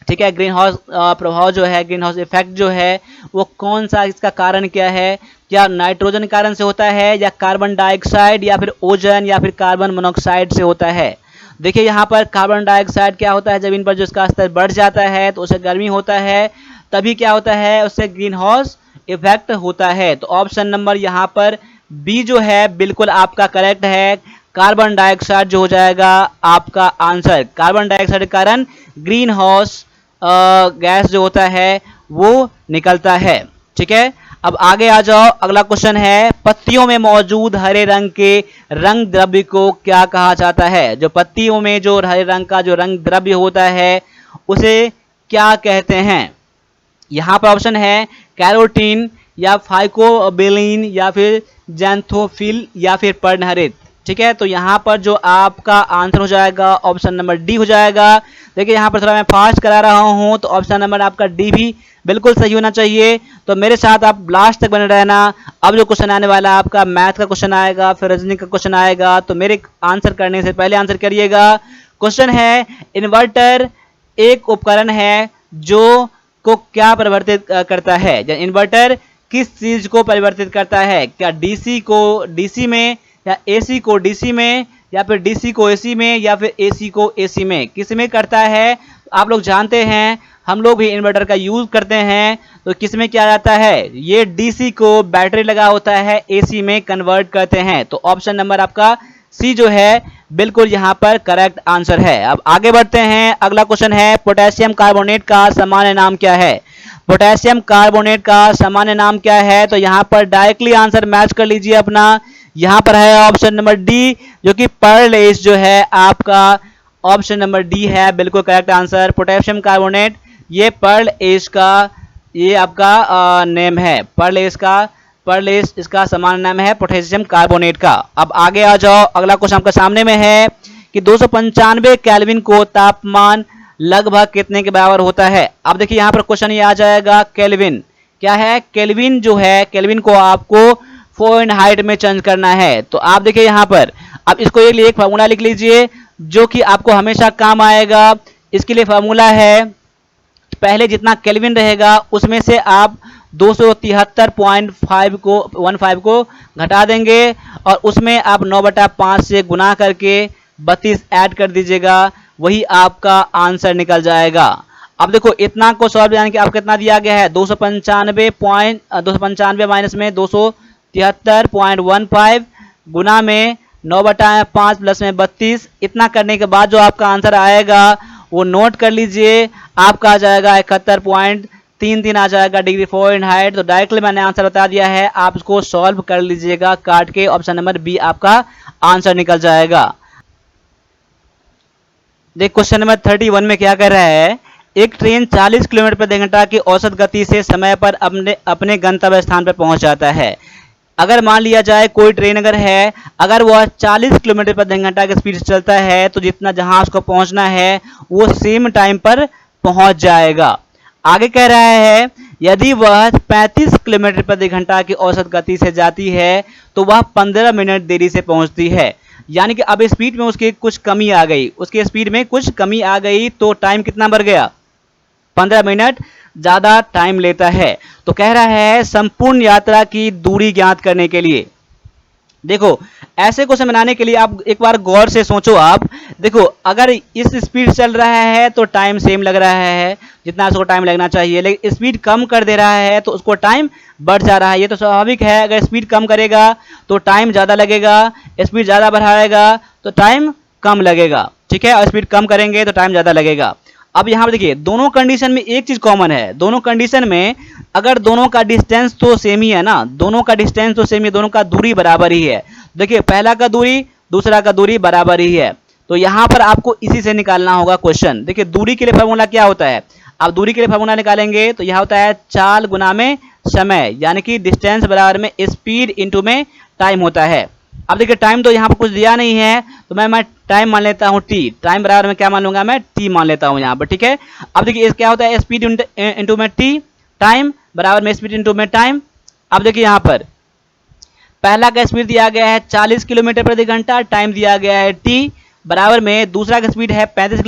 ठीक है, ग्रीन हाउस प्रभाव जो है, ग्रीन हाउस इफेक्ट जो है वो कौन सा, इसका कारण क्या है? क्या नाइट्रोजन कारण से होता है, या कार्बन डाइऑक्साइड, या फिर ओजोन, या फिर कार्बन मोनोऑक्साइड से होता है? देखिए यहाँ पर कार्बन डाइऑक्साइड क्या होता है, जब इन पर जो इसका स्तर बढ़ जाता है तो उसे गर्मी होता है, तभी क्या होता है, उससे ग्रीन हाउस इफेक्ट होता है। तो ऑप्शन नंबर यहाँ पर बी जो है बिल्कुल आपका करेक्ट है, कार्बन डाइऑक्साइड जो हो जाएगा आपका आंसर। कार्बन डाइऑक्साइड के कारण ग्रीन हाउस गैस जो होता है वो निकलता है। ठीक है, अब आगे आ जाओ, अगला क्वेश्चन है पत्तियों में मौजूद हरे रंग के रंग द्रव्य को क्या कहा जाता है? जो पत्तियों में जो हरे रंग का जो रंग द्रव्य होता है उसे क्या कहते हैं? यहाँ पर ऑप्शन है कैरोटीन, या फाइकोबिलिन, या फिर जैंथोफिल, या फिर पर्णहरित। ठीक है, तो यहाँ पर जो आपका आंसर हो जाएगा ऑप्शन नंबर डी हो जाएगा। देखिए यहाँ पर थोड़ा मैं फास्ट करा रहा हूँ, तो ऑप्शन नंबर आपका डी भी बिल्कुल सही होना चाहिए। तो मेरे साथ आप लास्ट तक बने रहना। अब जो क्वेश्चन आने वाला है आपका मैथ का क्वेश्चन आएगा, फिर रीजनिंग का क्वेश्चन आएगा, तो मेरे आंसर करने से पहले आंसर करिएगा। क्वेश्चन है इन्वर्टर एक उपकरण है जो को क्या परिवर्तित करता है? इन्वर्टर किस चीज को परिवर्तित करता है? क्या डीसी को डीसी में, या एसी को डीसी में, या फिर डीसी को एसी में, या फिर एसी को एसी में? किस में करता है? आप लोग जानते हैं, हम लोग भी इन्वर्टर का यूज करते हैं, तो किस में किया जाता है? ये डीसी को बैटरी लगा होता है एसी में कन्वर्ट करते हैं। तो ऑप्शन नंबर आपका सी जो है बिल्कुल यहाँ पर करेक्ट आंसर है। अब आगे बढ़ते हैं, अगला क्वेश्चन है पोटेशियम कार्बोनेट का सामान्य नाम क्या है? पोटेशियम कार्बोनेट का सामान्य नाम क्या है? तो यहाँ पर डायरेक्टली आंसर मैच कर लीजिए अपना। यहाँ पर है ऑप्शन नंबर डी, जो कि पर्ल एश जो है आपका ऑप्शन नंबर डी है बिल्कुल करेक्ट आंसर। पोटेशियम कार्बोनेट ये पर्ल एश का ये आपका नेम है, पर्ल एश का, पर्ल एश इसका सामान्य नाम है पोटेशियम कार्बोनेट का। अब आगे आ जाओ, अगला क्वेश्चन आपके सामने में है कि 295 केल्विन को तापमान लगभग कितने के बराबर होता है? अब देखिए यहाँ पर क्वेश्चन ये आ जाएगा केल्विन क्या है? केल्विन जो है, केल्विन को आपको फ़ारेनहाइट में चेंज करना है। तो आप देखिए यहाँ पर, अब इसको एक फार्मूला लिख लीजिए जो कि आपको हमेशा काम आएगा। इसके लिए फार्मूला है, पहले जितना केल्विन रहेगा उसमें से आप 273.5 को घटा देंगे, और उसमें आप 9/5 से गुना करके 32 ऐड कर दीजिएगा, वही आपका आंसर निकल जाएगा। अब देखो इतना को सॉल्व, यानी कि आपको कितना दिया गया है 295 माइनस में 273.15 गुना में 9/5 प्लस में 32। इतना करने के बाद जो आपका आंसर आएगा वो नोट कर लीजिए, आपका आ जाएगा 71.33 आ जाएगा डिग्री फ़ारेनहाइट। तो डायरेक्टली मैंने आंसर बता दिया है, आप इसको सॉल्व कर लीजिएगा काट के, ऑप्शन नंबर बी आपका आंसर निकल जाएगा। देख क्वेश्चन नंबर 31 में क्या कर रहा है, एक ट्रेन 40 किलोमीटर प्रति घंटा की औसत गति से समय पर अपने गंतव्य स्थान पर पहुंच जाता है। अगर मान लिया जाए कोई ट्रेन अगर है, अगर वह 40 किलोमीटर प्रति घंटा की स्पीड से चलता है, तो जितना जहां उसको पहुंचना है वो सेम टाइम पर पहुंच जाएगा। आगे कह रहा है यदि वह 35 किलोमीटर प्रति घंटा की औसत गति से जाती है तो वह 15 मिनट देरी से पहुंचती है। यानी कि अब स्पीड में उसकी कुछ कमी आ गई, उसके स्पीड में कुछ कमी आ गई तो टाइम कितना बढ़ गया, 15 मिनट ज़्यादा टाइम लेता है। तो कह रहा है संपूर्ण यात्रा की दूरी ज्ञात करने के लिए। देखो ऐसे क्वेश्चन बनाने के लिए आप एक बार गौर से सोचो। आप देखो अगर इस स्पीड चल रहा है तो टाइम सेम लग रहा है जितना उसको टाइम लगना चाहिए, लेकिन स्पीड कम कर दे रहा है तो उसको टाइम बढ़ जा रहा है। ये तो स्वाभाविक है, अगर स्पीड कम करेगा तो टाइम ज़्यादा लगेगा, स्पीड ज़्यादा बढ़ाएगा तो टाइम कम लगेगा, ठीक है, और स्पीड कम करेंगे तो टाइम ज़्यादा लगेगा। अब यहाँ पर देखिए दोनों कंडीशन में एक चीज कॉमन है, दोनों कंडीशन में अगर दोनों का डिस्टेंस तो सेम ही है ना, दोनों का डिस्टेंस तो सेम ही, दोनों का दूरी बराबर ही है। देखिए पहला का दूरी दूसरा का दूरी बराबर ही है, तो यहाँ पर आपको इसी से निकालना होगा क्वेश्चन। देखिए दूरी के लिए फार्मूला क्या होता है, आप दूरी के लिए फार्मूला निकालेंगे तो यह होता है चाल गुना में समय, यानी कि डिस्टेंस बराबर में स्पीड इंटू में टाइम होता है। अब देखिए टाइम तो यहाँ पर कुछ दिया नहीं है तो मैं टाइम मान लेता हूँ टी, टाइम बराबर में क्या मान लूंगा, मैं टी मान लेता हूँ यहाँ पर, ठीक है। अब देखिए क्या होता है स्पीड इंटू में टी, टाइम बराबर में स्पीड इंटू में टाइम। अब देखिए यहाँ पर पहला का स्पीड दिया गया है 40 किलोमीटर प्रति घंटा, टाइम दिया गया है टी, बराबर में दूसरा का स्पीड है 35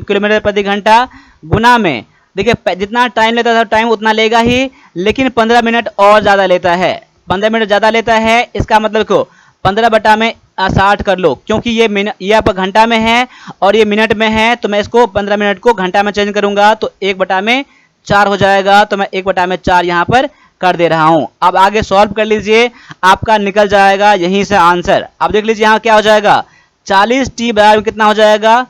किलोमीटर प्रति घंटा, गुना में देखिए जितना टाइम लेता था टाइम उतना लेगा ही, लेकिन 15 मिनट और ज़्यादा लेता है, 15 मिनट ज़्यादा लेता है। इसका मतलब को 15 बटा में 60 कर लो, क्योंकि ये आप घंटा में है और ये मिनट में है, तो मैं इसको 15 मिनट को घंटा में चेंज करूंगा तो 1 बटा में 4 हो जाएगा, तो मैं 1 बटा में 4 यहाँ पर कर दे रहा हूं। अब आगे सॉल्व कर लीजिए, आपका निकल जाएगा यहीं से आंसर। अब देख लीजिए यहाँ क्या हो जाएगा, 40 टी बराबर कितना हो जाएगा,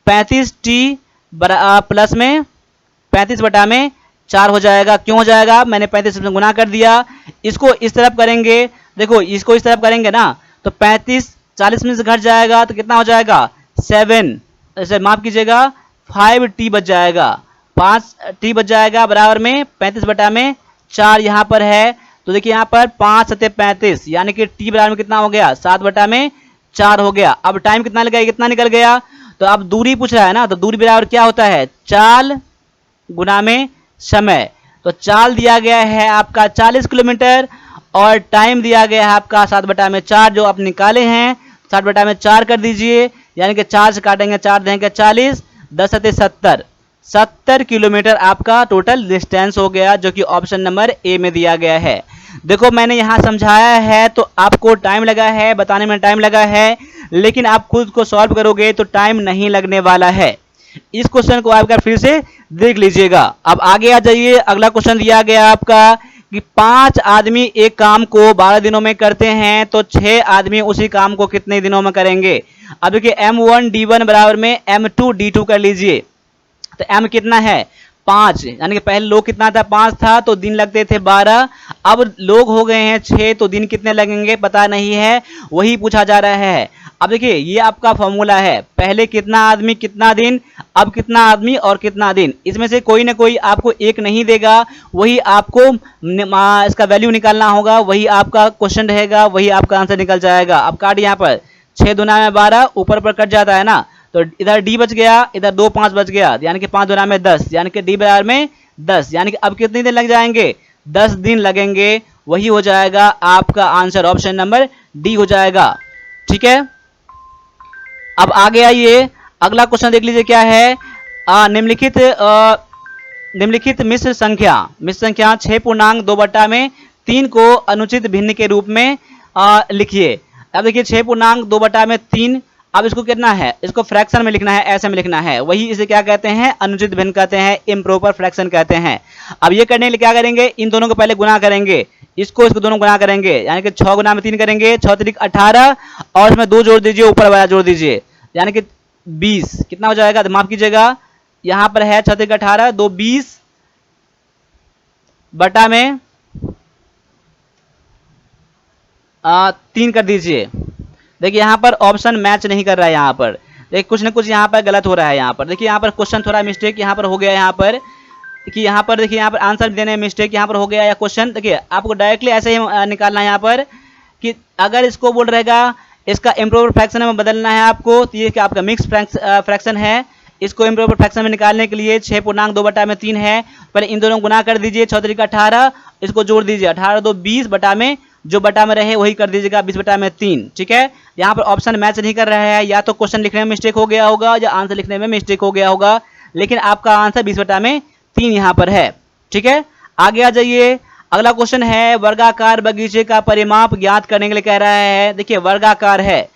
35 टी प्लस में 35 बटा में 4 हो जाएगा। क्यों हो जाएगा, मैंने 35 से गुना कर दिया। इसको इस तरफ करेंगे, देखो इसको इस तरफ करेंगे ना तो 35 40 में से घट जाएगा तो कितना हो जाएगा 7, ऐसे माफ कीजिएगा 5 टी बच जाएगा, 5 टी बच जाएगा बराबर में 35 बटा में 4 यहाँ पर है। तो देखिए यहाँ पर 5 सत्ते 35, यानी कि टी बराबर में कितना हो गया 7 बटा में 4 हो गया। अब टाइम कितना लगा, कितना निकल गया, तो अब दूरी पूछ रहा है ना, तो दूरी बराबर क्या होता है चाल गुना में समय। तो चाल दिया गया है आपका 40 किलोमीटर और टाइम दिया गया है आपका 7 बटा में 4 जो आप निकाले हैं, 7 बटा में 4 कर दीजिए, यानी कि 4 से काटेंगे 4 देंगे 40, 10 सत्ते 70, 70 किलोमीटर आपका टोटल डिस्टेंस हो गया, जो कि ऑप्शन नंबर ए में दिया गया है। देखो मैंने यहाँ समझाया है तो आपको टाइम लगा है, बताने में टाइम लगा है, लेकिन आप खुद को सॉल्व करोगे तो टाइम नहीं लगने वाला है। इस क्वेश्चन को आपका फिर से देख लीजिएगा। अब आगे आ जाइए, अगला क्वेश्चन दिया गया आपका कि 5 आदमी एक काम को 12 दिनों में करते हैं तो 6 आदमी उसी काम को कितने दिनों में करेंगे। अब देखिए M1 D1 बराबर में M2 D2 कर लीजिए, तो M कितना है 5, यानी कि पहले लोग कितना था 5 था तो दिन लगते थे 12, अब लोग हो गए हैं 6 तो दिन कितने लगेंगे पता नहीं है, वही पूछा जा रहा है। अब देखिए ये आपका फॉर्मूला है, पहले कितना आदमी कितना दिन, अब कितना आदमी और कितना दिन, इसमें से कोई ना कोई आपको एक नहीं देगा, वही आपको इसका वैल्यू निकालना होगा, वही आपका क्वेश्चन रहेगा, वही आपका आंसर निकल जाएगा। अब काट यहाँ पर 6 दूना में 12, ऊपर पर कट जाता है ना, तो इधर डी बच गया, इधर 2 5 बच गया, यानी कि 5 दूना में 10, यानी कि डी बराबर में 10, यानी कि अब कितने दिन लग जाएंगे 10 दिन लगेंगे, वही हो जाएगा आपका आंसर, ऑप्शन नंबर डी हो जाएगा। ठीक है, अब आगे आइए, अगला क्वेश्चन देख लीजिए क्या है। निम्नलिखित मिश्र संख्या 6 पूर्णांक 2 बटा में 3 को अनुचित भिन्न के रूप में लिखिए। अब देखिए 6 पूर्णांक 2 बटा में 3, अब इसको कितना है, इसको फ्रैक्शन में लिखना है, ऐसे में लिखना है, वही इसे क्या कहते हैं अनुचित भिन्न कहते हैं, इम्प्रॉपर फ्रैक्शन कहते हैं। अब ये करने के लिए क्या करेंगे, इन दोनों को पहले गुना करेंगे, इसको दोनों गुना करेंगे, यानी कि 6 गुना में 3 करेंगे, 6 त्रिक 18 और इसमें 2 जोड़ दीजिए, ऊपर वाला जोड़ दीजिए, यानी कि 20 कितना हो जाएगा, माफ कीजिएगा यहाँ पर है 6 त्रिक 18, 2 20 बटा में 3 कर दीजिए। देखिए यहाँ पर ऑप्शन मैच नहीं कर रहा है, यहाँ पर देखिए कुछ न कुछ यहाँ पर गलत हो रहा है। यहाँ पर देखिए यहाँ पर क्वेश्चन थोड़ा मिस्टेक यहाँ पर हो गया, यहाँ पर कि यहाँ पर देखिए यहाँ पर आंसर देने में मिस्टेक यहाँ पर हो गया, या क्वेश्चन देखिए आपको डायरेक्टली ऐसे ही निकालना है यहाँ पर कि अगर इसको बोल रहेगा इसका इम्प्रोपर फ्रैक्शन में बदलना है आपको, तो ये कि आपका मिक्स फ्रैक्शन है, इसको इम्प्रोपर फ्रैक्शन में निकालने के लिए 6 पूर्णांक 2 बटा में 3 है, पहले इन दोनों गुना कर दीजिए, 6 त्रिक 18, इसको जोड़ दीजिए, 18 2 20 बटा में जो बटा में रहे वही कर दीजिएगा 20/3। ठीक है, यहाँ पर ऑप्शन मैच नहीं कर रहा है, या तो क्वेश्चन लिखने में मिस्टेक हो गया होगा या आंसर लिखने में मिस्टेक हो गया होगा, लेकिन आपका आंसर 20/3 यहाँ पर है। ठीक है, आगे आ जाइए। अगला क्वेश्चन है वर्गाकार बगीचे का परिमाप ज्ञात करने के लिए कह रहा है। देखिए वर्गाकार है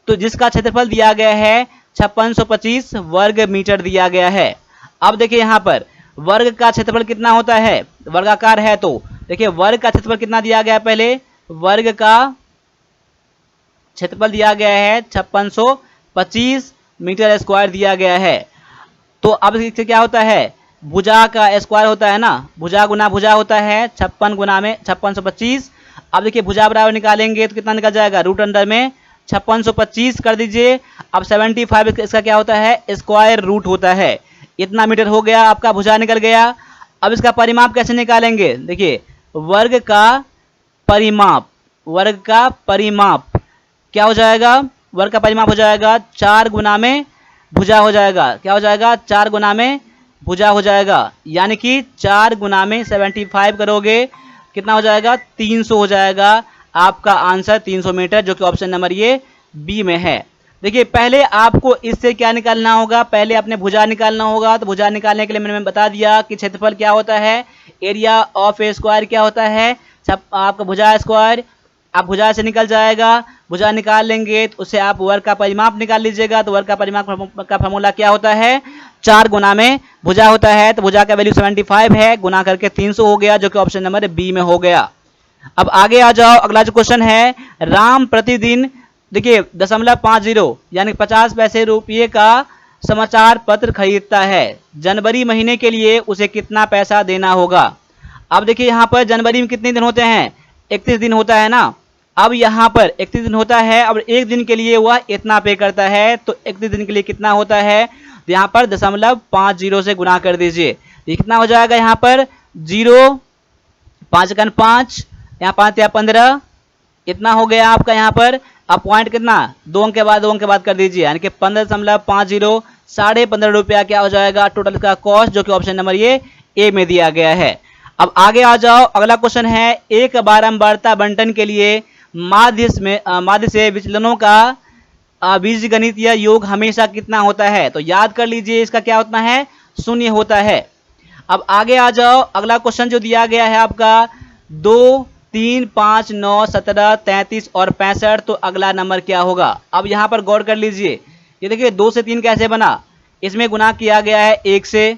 तो जिसका क्षेत्रफल दिया गया है 5625 वर्ग मीटर दिया गया है। अब देखिए यहाँ पर वर्ग का क्षेत्रफल कितना होता है, वर्गाकार है तो देखिए वर्ग का क्षेत्रफल कितना दिया गया है, पहले वर्ग का क्षेत्रफल दिया गया है 5625 मीटर स्क्वायर दिया गया है। तो अब इससे क्या होता है, भुजा का स्क्वायर होता है ना, भुजा गुना भुजा होता है 56 गुना में 5625। अब देखिए भुजा बराबर निकालेंगे तो कितना निकल जाएगा, रूट अंडर में 5625 कर दीजिए। अब 75 इसका क्या होता है, स्क्वायर रूट होता है। इतना मीटर हो गया, आपका भुजा निकल गया। अब इसका परिमाप कैसे निकालेंगे, देखिए वर्ग का परिमाप, वर्ग का परिमाप क्या हो जाएगा, वर्ग का परिमाप हो जाएगा 4 गुना में भुजा हो जाएगा। क्या हो जाएगा, 4 गुना में भुजा हो जाएगा, यानी कि 4 गुना में 75 करोगे कितना हो जाएगा, 300 हो जाएगा। आपका आंसर 300 मीटर, जो कि ऑप्शन नंबर ये बी में है। देखिए पहले आपको इससे क्या निकालना होगा, पहले अपने भुजा निकालना होगा। तो भुजा निकालने के लिए मैंने बता दिया कि क्षेत्रफल क्या होता है, एरिया ऑफ ए स्क्वायर क्या होता है, आपका भुजा स्क्वायर। आप भुजा से निकल जाएगा, भुजा निकाल लेंगे तो उससे आप वर्ग का परिमाप निकाल लीजिएगा। तो वर्ग का परिमाप का फॉर्मूला क्या होता है, 4 गुना में भुजा होता है। तो भुजा का वैल्यू 75 है, गुना करके 300 हो गया, जो कि ऑप्शन नंबर बी में हो गया। अब आगे आ जाओ, अगला जो क्वेश्चन है, राम प्रतिदिन देखिए 0.50 यानी 50 पैसे रुपये का समाचार पत्र खरीदता है। जनवरी महीने के लिए उसे कितना पैसा देना होगा। अब देखिए यहाँ पर जनवरी में कितने दिन होते हैं, 31 दिन होता है ना। अब यहाँ पर 31 दिन होता है, अब एक दिन के लिए वह इतना पे करता है, तो 31 दिन के लिए कितना होता है, तो यहाँ पर 0.50 से गुना कर दीजिए। कितना हो जाएगा, यहाँ पर 0 5 × 5, यहाँ 5 या 15, इतना हो गया आपका। यहाँ पर अब पॉइंट कितना, 2 अंक के बाद कर दीजिए, यानी कि 15.50, 15.5 रुपया क्या हो जाएगा टोटल का कॉस्ट, जो कि ऑप्शन नंबर ये ए में दिया गया है। अब आगे आ जाओ, अगला क्वेश्चन है, एक बारंबारता बंटन के लिए माध्य से विचलनों का बीजगणितीय योग हमेशा कितना होता है। तो याद कर लीजिए, इसका क्या होता है, 0 होता है। अब आगे आ जाओ, अगला क्वेश्चन जो दिया गया है आपका 2 3 5 9 17 33 और 65, तो अगला नंबर क्या होगा। अब यहाँ पर गौर कर लीजिए, ये देखिए 2 से 3 कैसे बना, इसमें गुना किया गया है 1 से,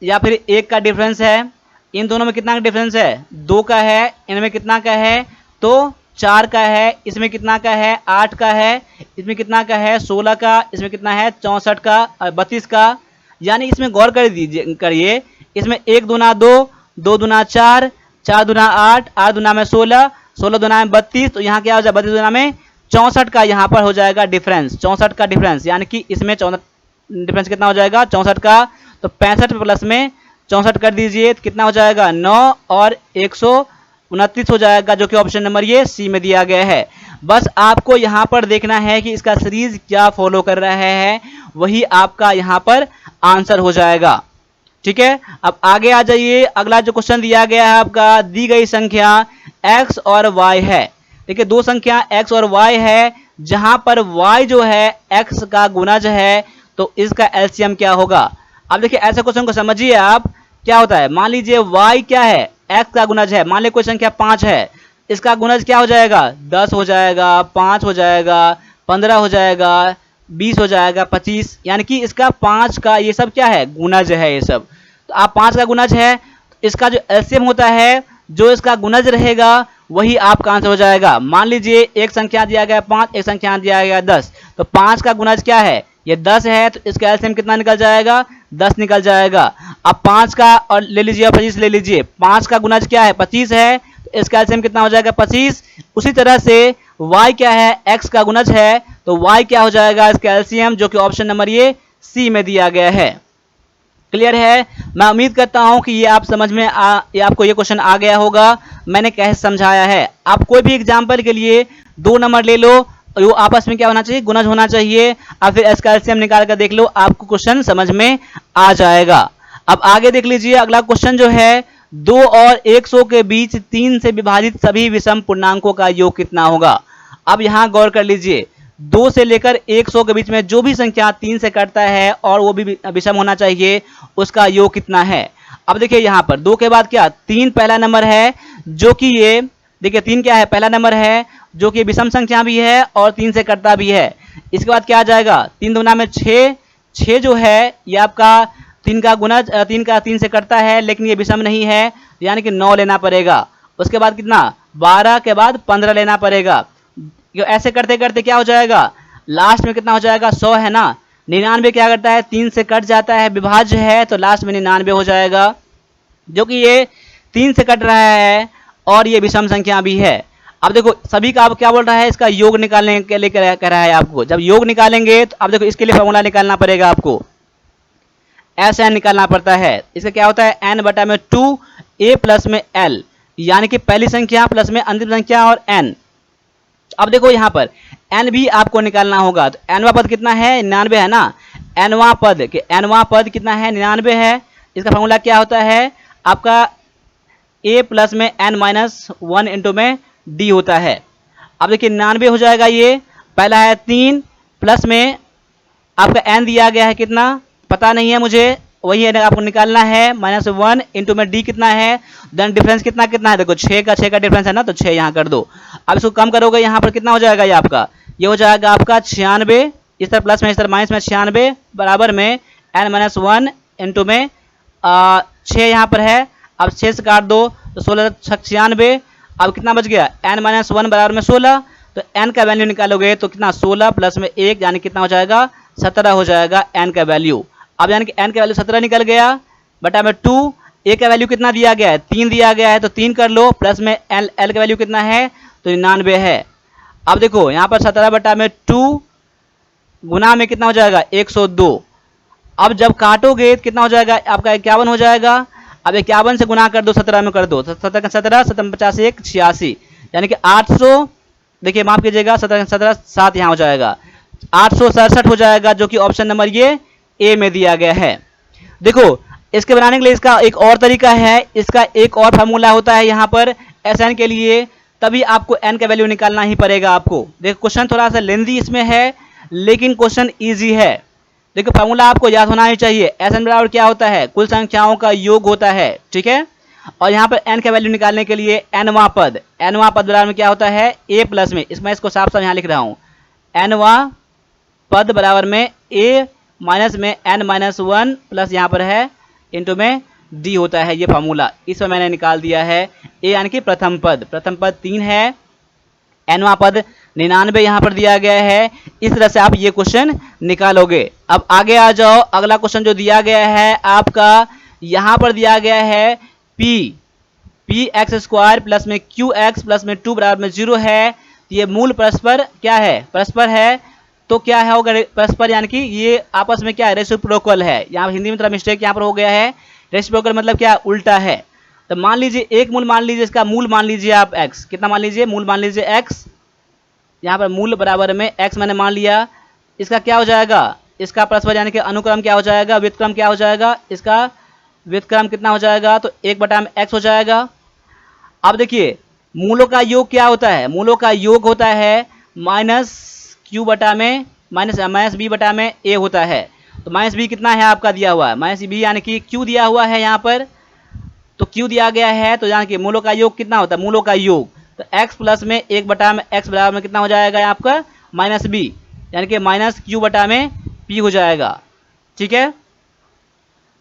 या फिर 1 का डिफरेंस है। इन दोनों में कितना का डिफरेंस है, 2 का है, इनमें कितना का है, तो 4 का है, इसमें कितना का है, 8 का है, इसमें कितना का है, 16 का, इसमें कितना है, 64 का, 32 का। यानी इसमें गौर कर दीजिए, करिए, इसमें 1 दूना 2, 2 दूना 4, 4 दूना 8, 8 दूना में 16, 16 दूना में 32, तो यहाँ क्या हो जाएगा, 32 दूना में 64 का यहाँ पर हो जाएगा डिफरेंस, 64 का डिफरेंस, यानी कि इसमें 64 डिफरेंस कितना हो जाएगा 64 का। तो 65 प्लस में 64 कर दीजिए, तो कितना हो जाएगा 9 और 129 हो जाएगा, जो कि ऑप्शन नंबर ये सी में दिया गया है। बस आपको यहाँ पर देखना है कि इसका सीरीज क्या फॉलो कर रहा है, वही आपका यहाँ पर आंसर हो जाएगा। ठीक है, अब आगे आ जाइए, अगला जो क्वेश्चन दिया गया है आपका, दी गई संख्या x और y है। देखिए 2 संख्या x और y है, जहां पर y जो है x का गुणज है, तो इसका एलसीएम क्या होगा। अब देखिए ऐसे क्वेश्चन को समझिए आप, क्या होता है, मान लीजिए y क्या है, x का गुणज है, मान लीजिए कोई संख्या 5 है, इसका गुणज क्या हो जाएगा, 10 हो जाएगा, 5 हो जाएगा, 15 हो जाएगा, 20 हो जाएगा, 25, यानी कि इसका 5 का ये सब क्या है, गुणज है ये सब। तो आप 5 का गुणज है, तो इसका जो एलसीएम होता है, जो इसका गुणज रहेगा वही आपका आंसर हो जाएगा। मान लीजिए एक संख्या दिया गया 5, एक संख्या दिया गया 10, तो 5 का गुणज क्या है, ये 10 है, तो इसका एलसीएम कितना निकल जाएगा, 10 निकल जाएगा। अब 5 का और ले लीजिए और 25 ले लीजिए, 5 का गुणज क्या है, 25 है, तो इसका एलसीएम कितना हो जाएगा, 25। उसी तरह से y क्या है, x का गुणज है, तो y क्या हो जाएगा, इसका एलसीएम, जो कि ऑप्शन नंबर ये सी में दिया गया है। क्लियर है, मैं उम्मीद करता हूं कि ये आप समझ में आपको ये क्वेश्चन आ गया होगा, मैंने कैसे समझाया है। आप कोई भी एग्जाम्पल के लिए 2 नंबर ले लो, वो आपस में क्या होना चाहिए, गुणज होना चाहिए, और फिर इसका एलसीएम निकाल कर देख लो, आपको क्वेश्चन समझ में आ जाएगा। अब आगे देख लीजिए, अगला क्वेश्चन जो है 2 और 100 के बीच 3 से विभाजित सभी विषम पूर्णांकों का योग कितना होगा। अब यहां गौर कर लीजिए, 2 से लेकर 100 के बीच में जो भी संख्या 3 से कटता है और वो भी विषम होना चाहिए, उसका योग कितना है। अब देखिए यहां पर 2 के बाद क्या 3 पहला नंबर है, जो कि ये देखिए 3 क्या है, पहला नंबर है जो कि विषम संख्या भी है और 3 से कटता भी है। इसके बाद क्या आ जाएगा, 3 दूना में 6, 6 जो है ये आपका 3 का गुना 3 से कटता है लेकिन ये विषम नहीं है, यानी कि 9 लेना पड़ेगा। उसके बाद कितना 12 के बाद 15 लेना पड़ेगा। ऐसे करते करते क्या हो जाएगा, लास्ट में कितना हो जाएगा 100 है ना। 99 क्या करता है 3 से कट जाता है, विभाज्य है, तो लास्ट में 99 हो जाएगा, जो कि ये 3 से कट रहा है और ये विषम संख्या भी है। अब देखो सभी का अब क्या बोल रहा है, इसका योग निकालने के लिए कह रहा है आपको। जब योग निकालेंगे तो अब देखो इसके लिए फॉर्मूला निकालना पड़ेगा आपको, ऐसा निकालना पड़ता है। इसका क्या होता है n बटा में 2 a प्लस में l, यानी कि पहली संख्या प्लस में अंतिम संख्या और n। अब देखो यहां पर n भी आपको निकालना होगा, तो nवां पद कितना है 99 है ना। nवां पद कितना है 99 है। इसका फॉर्मूला क्या होता है आपका a प्लस में n माइनस 1 इंटू में d होता है। अब देखिए 99 हो जाएगा, ये पहला है 3 प्लस में आपका n दिया गया है कितना पता नहीं है मुझे, वही है आपको निकालना है, माइनस 1 इंटू में d कितना है, देन डिफरेंस कितना कितना है, देखो 6 का डिफरेंस है ना, तो 6 यहाँ कर दो। अब इसको कम करोगे यहाँ पर कितना हो जाएगा, ये आपका ये हो जाएगा आपका 96, इस तरह प्लस में इस तरह माइनस में 96 बराबर में n माइनस 1 इंटू में 6 यहाँ पर है। अब 6 से काट दो तो 16 96। अब कितना बच गया n माइनस 1 बराबर में 16, तो n का वैल्यू निकालोगे तो कितना 16 प्लस में 1 यानी कितना हो जाएगा 17 हो जाएगा n का वैल्यू। अब यानी कि n का वैल्यू 17 निकल गया बटा में 2, a का वैल्यू कितना दिया गया है 3 दिया गया है, तो 3 कर लो, प्लस में l का वैल्यू कितना है तो 99 है। अब देखो यहाँ पर 17 बटा में 2 गुना में कितना हो जाएगा 102। अब जब काटोगे कितना हो जाएगा आपका 51 हो जाएगा। अब 51 से गुना कर दो 17 में कर दो, 17 50 1 86, यानी कि 800, देखिए माफ कीजिएगा 17 7 यहाँ हो जाएगा 867 हो जाएगा, जो कि ऑप्शन नंबर ये ए में दिया गया है। देखो इसके बनाने के लिए इसका एक और तरीका है, इसका एक और फार्मूला होता है यहाँ पर SN के लिए, तभी आपको n का वैल्यू निकालना ही पड़ेगा आपको। देखो क्वेश्चन थोड़ा सा लेंदी इसमें है लेकिन क्वेश्चन इजी है। देखो फार्मूला आपको याद होना ही चाहिए, SN बराबर क्या होता है कुल संख्याओं का योग होता है, ठीक है। और यहाँ पर n का वैल्यू निकालने के लिए nवां पद बराबर में क्या होता है a प्लस में, इसमें इसको साफ साफ यहाँ लिख रहा हूँ, nवां पद बराबर में a माइनस में n माइनस 1 प्लस यहाँ पर है इंटू में d होता है। ये फार्मूला इसमें मैंने निकाल दिया है। a यानी कि प्रथम पद 3 है, nवां पद 99 यहाँ पर दिया गया है। इस तरह से आप ये क्वेश्चन निकालोगे। अब आगे आ जाओ, अगला क्वेश्चन जो दिया गया है आपका यहाँ पर दिया गया है p x स्क्वायर प्लस में q x प्लस में 2 बराबर में 0 है। ये मूल परस्पर क्या है परस्पर है, तो क्या है होगा परस्पर, यानी कि ये आपस में क्या है रेसिप्रोकल है। यहाँ हिंदी में थोड़ा मिस्टेक यहाँ पर हो गया है, रेसिप्रोकल मतलब क्या उल्टा है। तो मान लीजिए एक मूल मान लीजिए, इसका मूल मान लीजिए आप x, कितना मान लीजिए मूल मान लीजिए x, यहाँ पर मूल बराबर में x मैंने मान लिया। इसका क्या हो जाएगा, इसका परस्पर यानी कि अनुक्रम क्या हो जाएगा, व्युत्क्रम क्या हो जाएगा, इसका व्युत्क्रम कितना हो जाएगा तो 1 बटा में x हो जाएगा। अब देखिए मूलों का योग क्या होता है, मूलों का योग होता है माइनस q बटा में माइनस b बटा में a होता है। तो माइनस b कितना है आपका दिया हुआ है माइनस b, यानी कि q दिया हुआ है यहाँ पर, तो q दिया गया है, तो यानी कि मूलों का योग कितना होता है मूलों का योग, तो x प्लस में 1 बटा में x बराबर में कितना हो जाएगा आपका माइनस b, यानी कि माइनस q बटा में p हो जाएगा, ठीक है।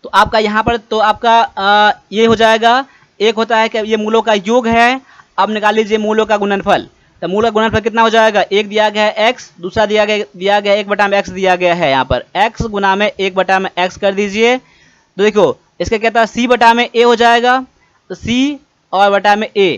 तो आपका यहाँ पर तो आपका ये हो जाएगा, एक होता है कि ये मूलों का योग है। अब निकाल लीजिए मूलों का गुणनफल, तो मूल का गुणनफल कितना हो जाएगा, एक दिया गया है x, दूसरा दिया गया 1 बटा में x दिया गया है, यहाँ पर x गुना में 1 बटा में x कर दीजिए। तो देखो इसका क्या था c बटा में a हो जाएगा, तो c और बटा में a,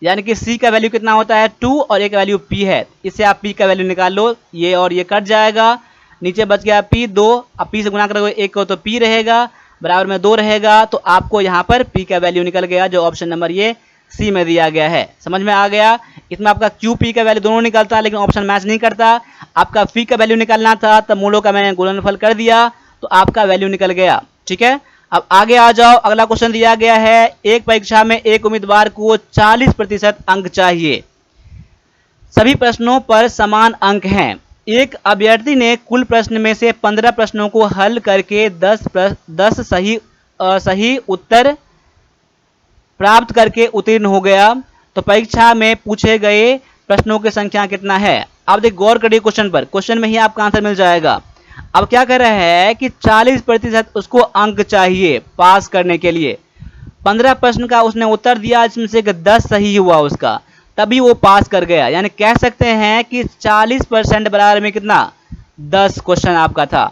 यानी कि c का वैल्यू कितना होता है 2 और a का वैल्यू p है। इससे आप p का वैल्यू निकाल लो, ये और ये कट जाएगा, नीचे बच गया p 2, अब p से गुना करोगे 1 को तो p रहेगा बराबर में 2 रहेगा, तो आपको यहाँ पर p का वैल्यू निकल गया, जो ऑप्शन नंबर ये सी में दिया गया है। समझ में आ गया। इसमें आपका क्यू पी का वैल्यू दोनों निकलता है लेकिन ऑप्शन मैच नहीं करता। आपका फी का वैल्यू निकालना था, तब मूलों का मैंने गुणनफल कर दिया तो आपका वैल्यू निकल गया, ठीक है। अब आगे आ जाओ, अगला क्वेश्चन दिया गया है, एक परीक्षा में एक उम्मीदवार को 40% अंक चाहिए, सभी प्रश्नों पर समान अंक हैं। एक अभ्यर्थी ने कुल प्रश्न में से 15 प्रश्नों को हल करके 10 सही उत्तर प्राप्त करके उत्तीर्ण हो गया, तो परीक्षा में पूछे गए प्रश्नों की संख्या कितना है। अब देख गौर करिए क्वेश्चन पर, क्वेश्चन में ही आपका आंसर मिल जाएगा। अब क्या कर रहा है कि 40% उसको अंक चाहिए पास करने के लिए, 15 प्रश्न का उसने उत्तर दिया, जिसमें से 10 सही हुआ उसका, तभी वो पास कर गया। यानी कह सकते हैं कि 40% बराबर में कितना, 10 क्वेश्चन आपका था,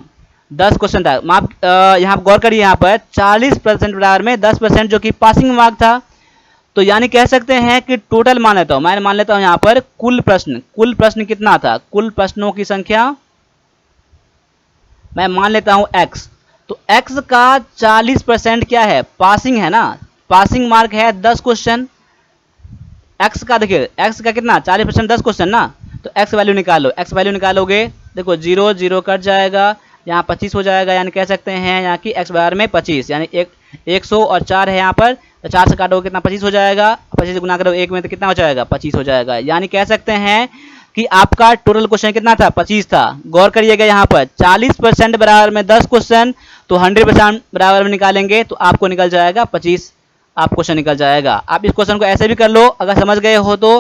10 क्वेश्चन था। आप यहाँ गौर करिए, यहाँ पर 40% बराबर में 10% जो कि पासिंग मार्क था। तो यानी कह सकते हैं कि टोटल मान लेता हूँ, मैं मान लेता हूँ यहाँ पर कुल प्रश्न कितना था, कुल प्रश्नों की संख्या मैं मान लेता हूँ x। तो x का 40% क्या है, पासिंग है ना, पासिंग मार्क है 10 क्वेश्चन। x का देखिए, x का कितना 40% 10 क्वेश्चन ना, तो x वैल्यू निकालो, x वैल्यू निकालोगे, देखो 0 0 कट जाएगा, यहाँ 25 हो जाएगा। यानी कह सकते हैं यहाँ की x बराबर में 25, यानी 100 और 4 है यहाँ पर, तो 4 से काटोगे कितना 25 हो जाएगा, 25 से गुना करो 1 में तो कितना हो जाएगा 25 हो जाएगा। यानी कह सकते हैं कि आपका टोटल क्वेश्चन कितना था, 25 था। गौर करिएगा यहाँ पर 40% बराबर में 10 क्वेश्चन, तो 100% बराबर में निकालेंगे तो आपको निकल जाएगा 25, आप क्वेश्चन निकल जाएगा। आप इस क्वेश्चन को ऐसे भी कर लो, अगर समझ गए हो तो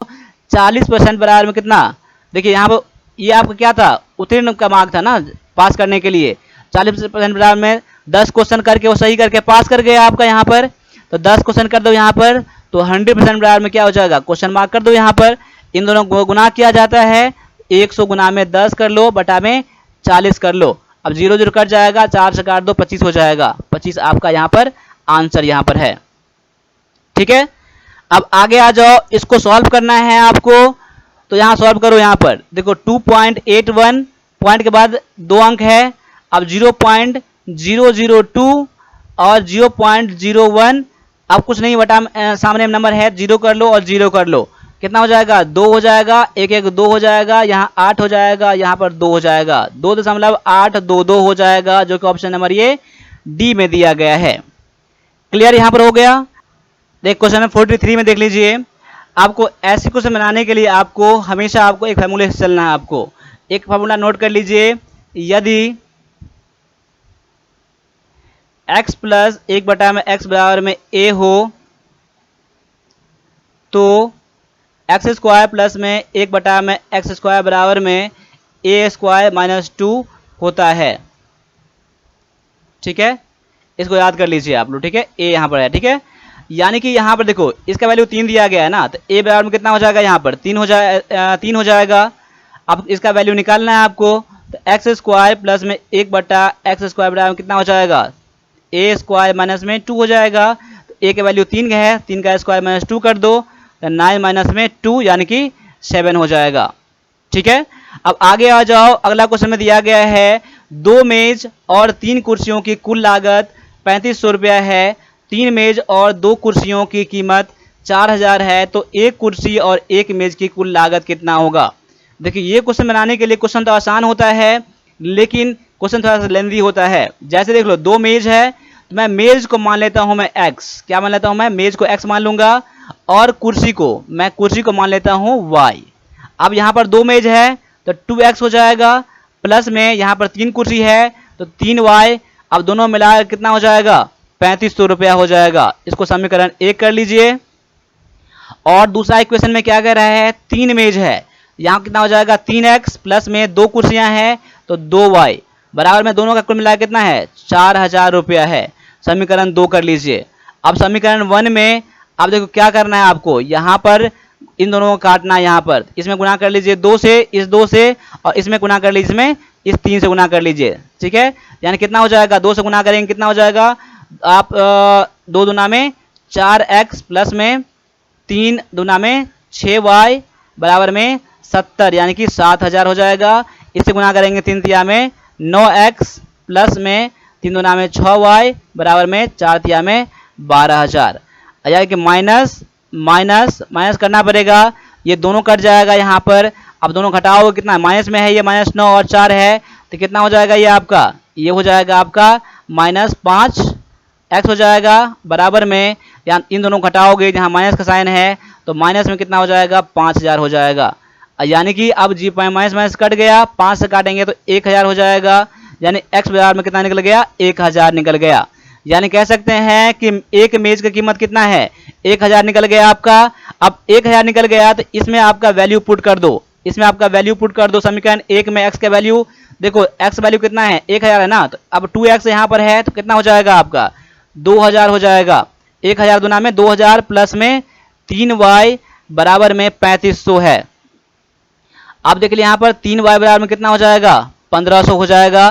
40% बराबर में कितना, देखिए यहाँ पर ये आपका क्या था, उत्तीर्ण का मार्क था ना पास करने के लिए। 40% बराबर में 10 क्वेश्चन करके वो सही करके पास कर गया आपका यहाँ पर, तो 10 क्वेश्चन कर दो यहाँ पर, तो 100% बराबर में क्या हो जाएगा, क्वेश्चन मार्क कर दो यहाँ पर। इन दोनों को गुना किया जाता है, 100 गुना में 10 कर लो, बटा में 40 कर लो। अब 0 0 कट जाएगा, 4 से काट दो 25 हो जाएगा, 25 आपका यहाँ पर आंसर यहाँ पर है। ठीक है, अब आगे आ जाओ, इसको सॉल्व करना है आपको, तो यहाँ सॉल्व करो। यहाँ पर देखो 2.81 पॉइंट के बाद 2 अंक है, अब 0.002 और 0.01, अब कुछ नहीं बटा सामने नंबर है, 0 कर लो और 0 कर लो, कितना हो जाएगा 2 हो जाएगा, 1 1 2 हो जाएगा, यहाँ 8 हो जाएगा, यहाँ पर 2 हो जाएगा, 2.822 हो जाएगा, जो कि ऑप्शन नंबर ये डी में दिया गया है। क्लियर यहाँ पर हो गया। देख क्वेश्चन नंबर 43 में देख लीजिए, आपको ऐसे क्वेश्चन बनाने के लिए आपको हमेशा आपको एक फार्मूले से चलना है। आपको एक फार्मूला नोट कर लीजिए, यदि x प्लस 1 बटा में x बराबर में a हो तो एक्स स्क्वायर प्लस में 1 बटा में एक्स स्क्वायर बराबर में a स्क्वायर माइनस 2 होता है। ठीक है, इसको याद कर लीजिए आप लोग। ठीक है, a यहाँ पर है। ठीक है, यानी कि यहाँ पर देखो इसका वैल्यू 3 दिया गया है ना, तो a बराबर में कितना हो जाएगा, यहाँ पर 3 हो जाएगा। अब इसका वैल्यू निकालना है आपको, तो एक्स स्क्वायर प्लस में 1 बटा एक्स स्क्वायर बराबर में कितना हो जाएगा, a स्क्वायर माइनस में 2 हो जाएगा। तो a की वैल्यू 3 है, 3 का स्क्वायर माइनस 2 कर दो, तो 9 माइनस में 2 यानी कि 7 हो जाएगा। ठीक है, अब आगे आ जाओ, अगला क्वेश्चन में दिया गया है 2 मेज और 3 कुर्सियों की कुल लागत 3500 रुपया है, 3 मेज और 2 कुर्सियों की कीमत 4000 है, तो एक कुर्सी और एक मेज की कुल लागत कितना होगा। देखिए ये क्वेश्चन बनाने के लिए क्वेश्चन तो आसान होता है, लेकिन क्वेश्चन थोड़ा सा लेंदी होता है। जैसे देख लो 2 मेज है, तो मैं मेज को मान लेता हूं मैं x, क्या मान लेता हूं मैं, मेज को x मान लूंगा, और कुर्सी को मान लेता हूं y। अब यहाँ पर 2 मेज है तो 2x हो जाएगा, प्लस में यहाँ पर 3 कुर्सी है तो 3y, अब दोनों मिलाकर कितना हो जाएगा 3500 रुपया हो जाएगा। इसको समीकरण 1 कर लीजिए। और दूसरा इक्वेशन में क्या कह रहा है, 3 मेज है, यहाँ कितना हो जाएगा 3x, प्लस में 2 कुर्सियां हैं तो 2y, बराबर में दोनों का कुल मिलाकर कितना है 4000 रुपया है। समीकरण 2 कर लीजिए। अब समीकरण 1 में अब देखो क्या करना है आपको, यहाँ पर इन दोनों को काटना है, यहाँ पर इसमें गुना कर लीजिए 2 से, इस 2 से, और इसमें गुना कर लीजिए, इसमें इस 3 से गुना कर लीजिए। ठीक है, यानी कितना हो जाएगा, 2 से गुना करेंगे कितना हो जाएगा, आप 2 दूना में 4x, प्लस में 3 दूना में 6y, बराबर में 70, यानी कि 7000 हो जाएगा। इससे गुना करेंगे 3 तिया में 9x, प्लस में 3 दूना में 6y, बराबर में 4 तिया में 12000, यानी कि माइनस माइनस माइनस करना पड़ेगा, ये दोनों कट जाएगा यहाँ पर। अब दोनों घटाओ कितना, माइनस में है ये, -9 और 4 है, तो कितना हो जाएगा ये आपका, ये हो जाएगा आपका -5 x हो जाएगा बराबर में, यहाँ इन दोनों घटाओगे जहाँ माइनस का साइन है तो माइनस में कितना हो जाएगा 5000 हो जाएगा। यानी कि अब जी माइनस माइनस कट गया, 5 से काटेंगे तो 1000 हो जाएगा, यानी x बाजार में कितना निकल गया 1000 निकल गया। यानी कह सकते हैं कि एक मेज की कीमत कितना है 1000 निकल गया आपका। अब 1000 निकल गया तो इसमें आपका वैल्यू पुट कर दो, इसमें आपका वैल्यू पुट कर दो। समीकरण 1 में x का वैल्यू देखो, x वैल्यू कितना है 1000 है ना, तो अब 2x यहाँ पर है तो कितना हो जाएगा आपका 2000 हो जाएगा। 1000 दुना में 2000 प्लस में 3y बराबर में 3500 है। अब देख लिया यहाँ पर 3y बराबर में कितना हो जाएगा 1500 हो जाएगा।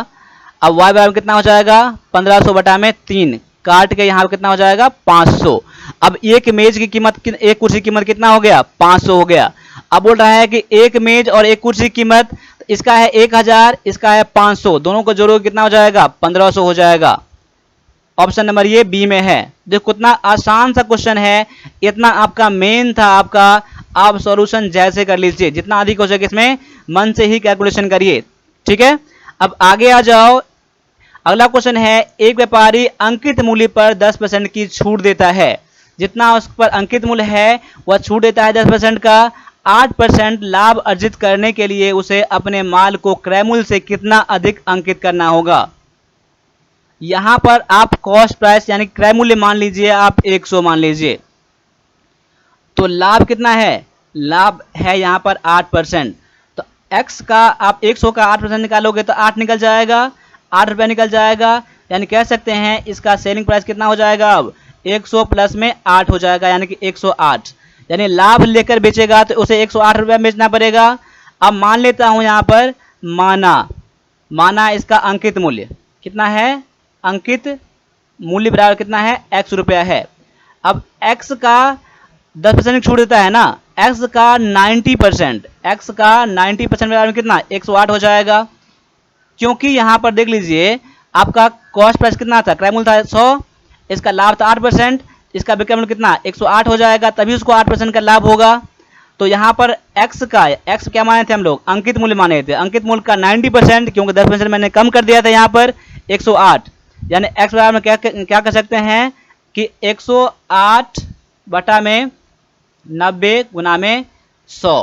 अब y बराबर कितना हो जाएगा 1500 बटा में 3, काट के यहाँ पर कितना हो जाएगा 500। अब एक मेज की कीमत, एक कुर्सी की कीमत कितना हो गया 500 हो गया। अब बोल रहा है कि एक मेज और एक कुर्सी की कीमत, इसका है 1000, इसका है 500, दोनों को जोड़ो कितना हो जाएगा 1500 हो जाएगा। ऑप्शन नंबर ये बी में है। देखो कितना आसान सा क्वेश्चन है, इतना आपका मेन था आपका। आप सॉल्यूशन जैसे कर लीजिए, जितना अधिक हो सके इसमें मन से ही कैलकुलेशन करिए, ठीक है। अब आगे आ जाओ, अगला क्वेश्चन है, एक व्यापारी अंकित मूल्य पर 10% की छूट देता है। जितना उस पर अंकित मूल्य है वह छूट देता है 10% का। 8% लाभ अर्जित करने के लिए उसे अपने माल को क्रय मूल्य से कितना अधिक अंकित करना होगा। यहां पर आप कॉस्ट प्राइस यानी क्रय मूल्य मान लीजिए, आप 100 मान लीजिए, तो लाभ कितना है, लाभ है यहां पर 8%। तो x का आप 100 का 8% निकालोगे तो 8 निकल जाएगा, 8 रुपया निकल जाएगा। यानी कह सकते हैं इसका सेलिंग प्राइस कितना हो जाएगा, अब 100 प्लस में 8 हो जाएगा, यानी कि 108। यानी लाभ लेकर बेचेगा तो उसे 108 रुपया बेचना पड़ेगा। अब मान लेता हूं यहां पर माना इसका अंकित मूल्य कितना है, अंकित मूल्य बराबर कितना है x रुपया है। अब x का 10% छूट देता है ना, x का 90%, x का 90% बराबर कितना 108 हो जाएगा। क्योंकि यहां पर देख लीजिए आपका कॉस्ट प्राइस कितना था, क्रय मूल्य था 100, इसका लाभ था 8%, इसका विक्रय मूल्य कितना 108 हो जाएगा, तभी उसको 8% का लाभ होगा। तो यहाँ पर x क्या माने थे हम लोग, अंकित मूल्य माने थे, अंकित मूल्य का 90%, क्योंकि 10% मैंने कम कर दिया था यहाँ पर 108। यानी x बराबर में क्या कर सकते हैं कि 108 बटा में 90 गुना में 100,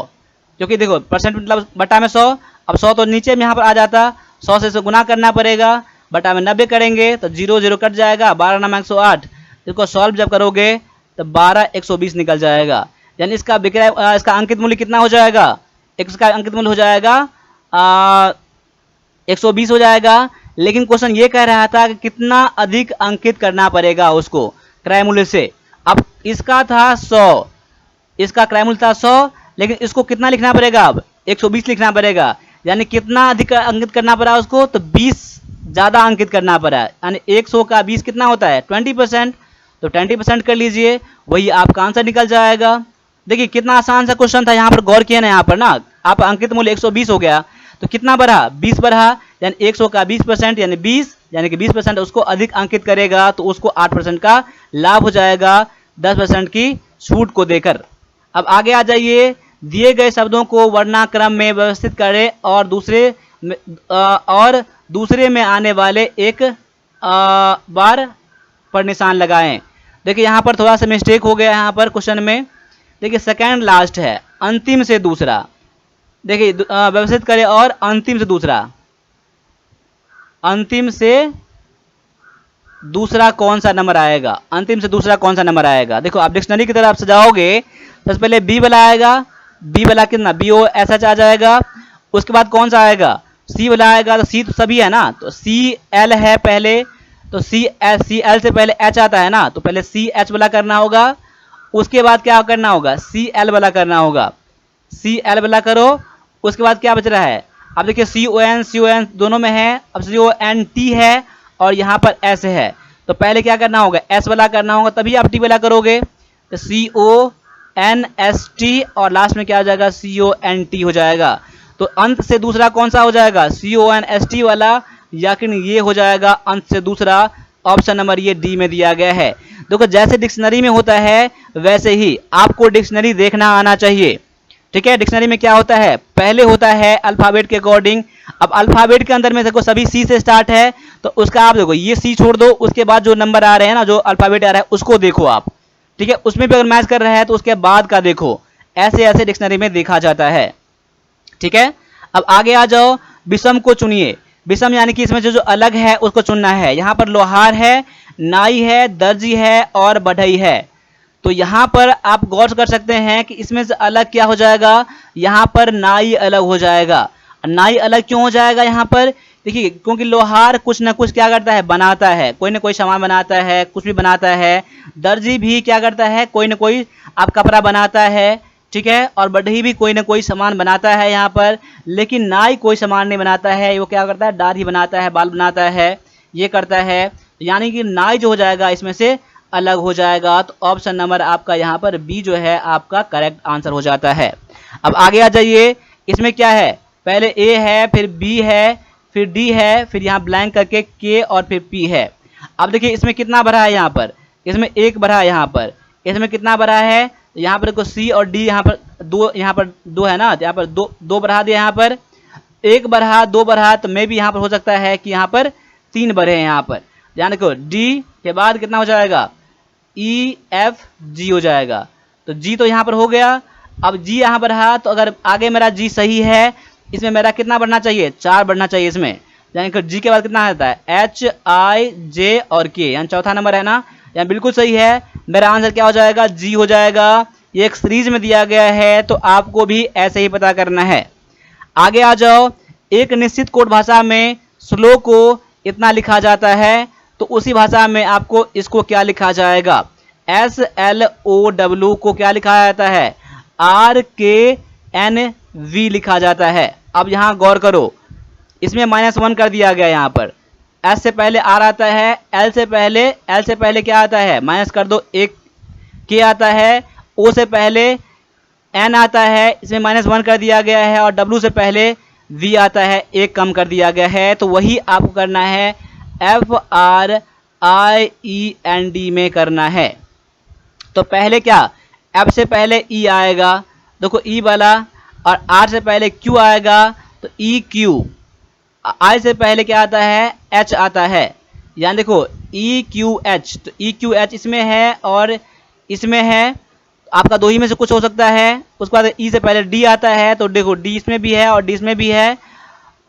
क्योंकि देखो परसेंट मतलब बटा में 100। अब 100 तो नीचे में यहाँ पर आ जाता, 100 से गुना करना पड़ेगा, बटा में 90 करेंगे तो 0 0 कट जाएगा, 12 नाम 108। इसको सॉल्व जब करोगे तो 12 120 निकल जाएगा। यानी इसका विक्रय इसका अंकित मूल्य कितना हो जाएगा, इसका अंकित मूल्य हो जाएगा 120 हो जाएगा। लेकिन क्वेश्चन ये कह रहा था कि कितना अधिक अंकित करना पड़ेगा उसको क्रय मूल्य से। अब इसका था 100, इसका क्रय मूल्य था 100, लेकिन इसको कितना लिखना पड़ेगा, अब 120 लिखना पड़ेगा। यानी कितना अधिक अंकित करना पड़ा उसको, तो 20 ज़्यादा अंकित करना पड़ा। यानी 100 का 20 कितना होता है 20%, तो 20% कर लीजिए, वही आपका आंसर निकल जाएगा। देखिए कितना आसान सा क्वेश्चन था, यहाँ पर गौर किया ना, यहाँ पर ना आप अंकित मूल्य 120 हो गया तो कितना बढ़ा 20 बढ़ा, यानी 100 का 20% यानी 20, यानी कि 20% उसको अधिक अंकित करेगा तो उसको 8% का लाभ हो जाएगा 10% की छूट को देकर। अब आगे आ जाइए, दिए गए शब्दों को वर्णाक्रम में व्यवस्थित करें और दूसरे में आने वाले एक बार पर निशान लगाएं। देखिए यहाँ पर थोड़ा सा मिस्टेक हो गया यहाँ पर क्वेश्चन में। देखिए सेकंड लास्ट है, अंतिम से दूसरा। देखिए व्यवस्थित करें और अंतिम से दूसरा, अंतिम से दूसरा कौन सा नंबर आएगा, अंतिम से दूसरा कौन सा नंबर आएगा। देखो आप डिक्शनरी की तरफ सजाओगे, सबसे पहले बी वाला आएगा, बी वाला कितना BOSH आ जाएगा। उसके बाद कौन सा आएगा, सी वाला आएगा, तो सी तो सभी है ना, तो CL है पहले, तो CL से पहले H आता है ना, तो पहले CH वाला करना होगा। उसके बाद क्या करना होगा, CL वाला करना होगा, CL वाला करो। उसके बाद क्या बच रहा है, अब देखिए CON दोनों में है, अब CONT है और यहाँ पर S है, तो पहले क्या करना होगा S वाला करना होगा, तभी आप T वाला करोगे। तो CONST और लास्ट में क्या हो जाएगा CONT हो जाएगा। तो अंत से दूसरा कौन सा हो जाएगा CONST वाला, याकिन ये हो जाएगा अंत से दूसरा। ऑप्शन नंबर ये डी में दिया गया है। देखो जैसे डिक्शनरी में होता है वैसे ही आपको डिक्शनरी देखना आना चाहिए, ठीक है। डिक्शनरी में क्या होता है, पहले होता है अल्फाबेट के अकॉर्डिंग। अब अल्फाबेट के अंदर में देखो सभी सी से स्टार्ट है, तो उसका आप देखो ये सी छोड़ दो, उसके बाद जो नंबर आ रहे हैं ना, जो अल्फाबेट आ रहा है उसको देखो आप, ठीक है। उसमें भी अगर मैच कर रहा है तो उसके बाद का देखो, ऐसे ऐसे डिक्शनरी में देखा जाता है, ठीक है। अब आगे आ जाओ, विषम को चुनिए। विषम यानी कि इसमें जो जो अलग है उसको चुनना है। यहाँ पर लोहार है, नाई है, दर्जी है और बढ़ई है। तो यहाँ पर आप गौर कर सकते हैं कि इसमें से अलग क्या हो जाएगा, यहाँ पर नाई अलग हो जाएगा। नाई अलग क्यों हो जाएगा यहाँ पर, देखिए क्योंकि लोहार कुछ ना कुछ क्या करता है, बनाता है, कोई ना कोई सामान बनाता है, कुछ भी बनाता है। दर्जी भी क्या करता है, कोई ना कोई आप कपड़ा बनाता है, ठीक है। और बढ़ई भी कोई ना कोई सामान बनाता है यहाँ पर। लेकिन नाई कोई सामान नहीं बनाता है, वो क्या करता है, दाढ़ी बनाता है, बाल बनाता है, ये करता है। यानी कि नाई जो हो जाएगा इसमें से अलग हो जाएगा। तो ऑप्शन नंबर आपका यहाँ पर बी जो है आपका करेक्ट आंसर हो जाता है। अब आगे आ जाइए, इसमें क्या है, पहले ए है, फिर बी है, फिर डी है, फिर यहाँ ब्लैंक करके के और फिर पी है। अब देखिए इसमें कितना भरा है, यहाँ पर इसमें एक भरा है, यहाँ पर इसमें कितना भरा है, यहाँ पर देखो सी और डी, यहाँ पर दो है ना, यहाँ पर दो बढ़ा दिया, यहाँ पर एक बढ़ा, दो बढ़ा, तो मे भी यहाँ पर हो सकता है कि यहाँ पर तीन बढ़े हैं यहाँ पर। ध्यान देखो डी के बाद कितना हो जाएगा, ई एफ जी हो जाएगा। तो जी तो यहाँ पर हो गया। अब जी यहाँ पर रहा, तो अगर आगे मेरा जी सही है, इसमें मेरा कितना बढ़ना चाहिए, 4 बढ़ना चाहिए इसमें। यानी कि जी के बाद कितना आता है, एच आई जे और के, यानी चौथा नंबर है ना, यहाँ बिल्कुल सही है। मेरा आंसर क्या हो जाएगा, जी हो जाएगा। ये एक सीरीज में दिया गया है, तो आपको भी ऐसे ही पता करना है। आगे आ जाओ, एक निश्चित कोड भाषा में स्लो को इतना लिखा जाता है, तो उसी भाषा में आपको इसको क्या लिखा जाएगा, एस एल ओ डब्ल्यू को क्या लिखा जाता है, आर के एन वी लिखा जाता है। अब यहाँ गौर करो, इसमें -1 कर दिया गया, यहाँ पर एस से पहले आर आता है, एल से पहले क्या आता है, माइनस कर दो, एक के आता है, ओ से पहले एन आता है, इसमें -1 कर दिया गया है, और डब्ल्यू से पहले वी आता है, एक कम कर दिया गया है। तो वही आपको करना है, F R I E N D में करना है। तो पहले क्या, एफ से पहले ई आएगा, देखो ई वाला, और आर से पहले क्यू आएगा, तो ई क्यू। आई से पहले क्या आता है, एच आता है, यानी देखो ई क्यू एच, तो ई क्यू एच इसमें है और इसमें है, आपका दो ही में से कुछ हो सकता है। उसके बाद ई से पहले डी आता है, तो देखो डी इसमें भी है और डी इसमें भी है,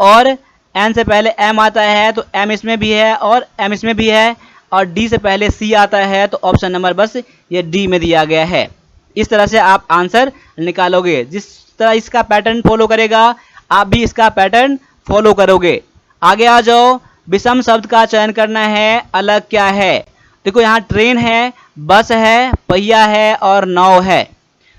और एन से पहले एम आता है, तो एम इसमें भी है और एम इसमें भी है, और डी से पहले सी आता है, तो ऑप्शन नंबर बस ये डी में दिया गया है। इस तरह से आप आंसर निकालोगे। जिस तरह इसका पैटर्न फॉलो करेगा, आप भी इसका पैटर्न फॉलो करोगे। आगे आ जाओ, विषम शब्द का चयन करना है, अलग क्या है। देखो यहाँ ट्रेन है, बस है, पहिया है और नाव है।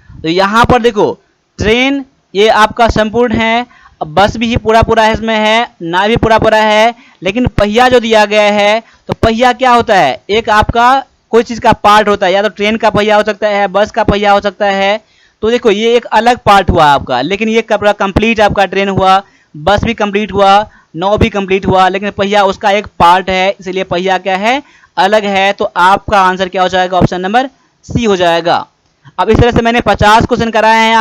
तो यहाँ पर देखो ट्रेन ये आपका संपूर्ण है, बस भी पूरा है, इसमें है, नाव भी पूरा है, लेकिन पहिया जो दिया गया है, तो पहिया क्या होता है, एक आपका कोई चीज़ का पार्ट होता है, या तो ट्रेन का पहिया हो सकता है, बस का पहिया हो सकता है। तो देखो ये एक अलग पार्ट हुआ आपका, लेकिन ये पूरा कंप्लीट आपका ट्रेन हुआ, बस भी कंप्लीट हुआ, नाव भी कंप्लीट हुआ, लेकिन पहिया उसका एक पार्ट है, इसलिए पहिया क्या है, अलग है। तो आपका आंसर क्या हो जाएगा, ऑप्शन नंबर सी हो जाएगा। अब इस तरह से मैंने 50 क्वेश्चन कराए हैं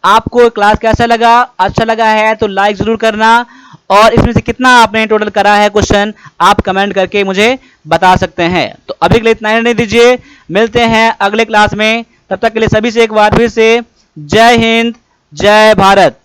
आपको क्लास कैसा लगा, अच्छा लगा है तो लाइक जरूर करना, और इसमें से कितना आपने टोटल करा है क्वेश्चन आप कमेंट करके मुझे बता सकते हैं। तो अभी के लिए इतना ही रहने दीजिए, मिलते हैं अगले क्लास में, तब तक के लिए सभी से एक बार फिर से जय हिंद, जय भारत।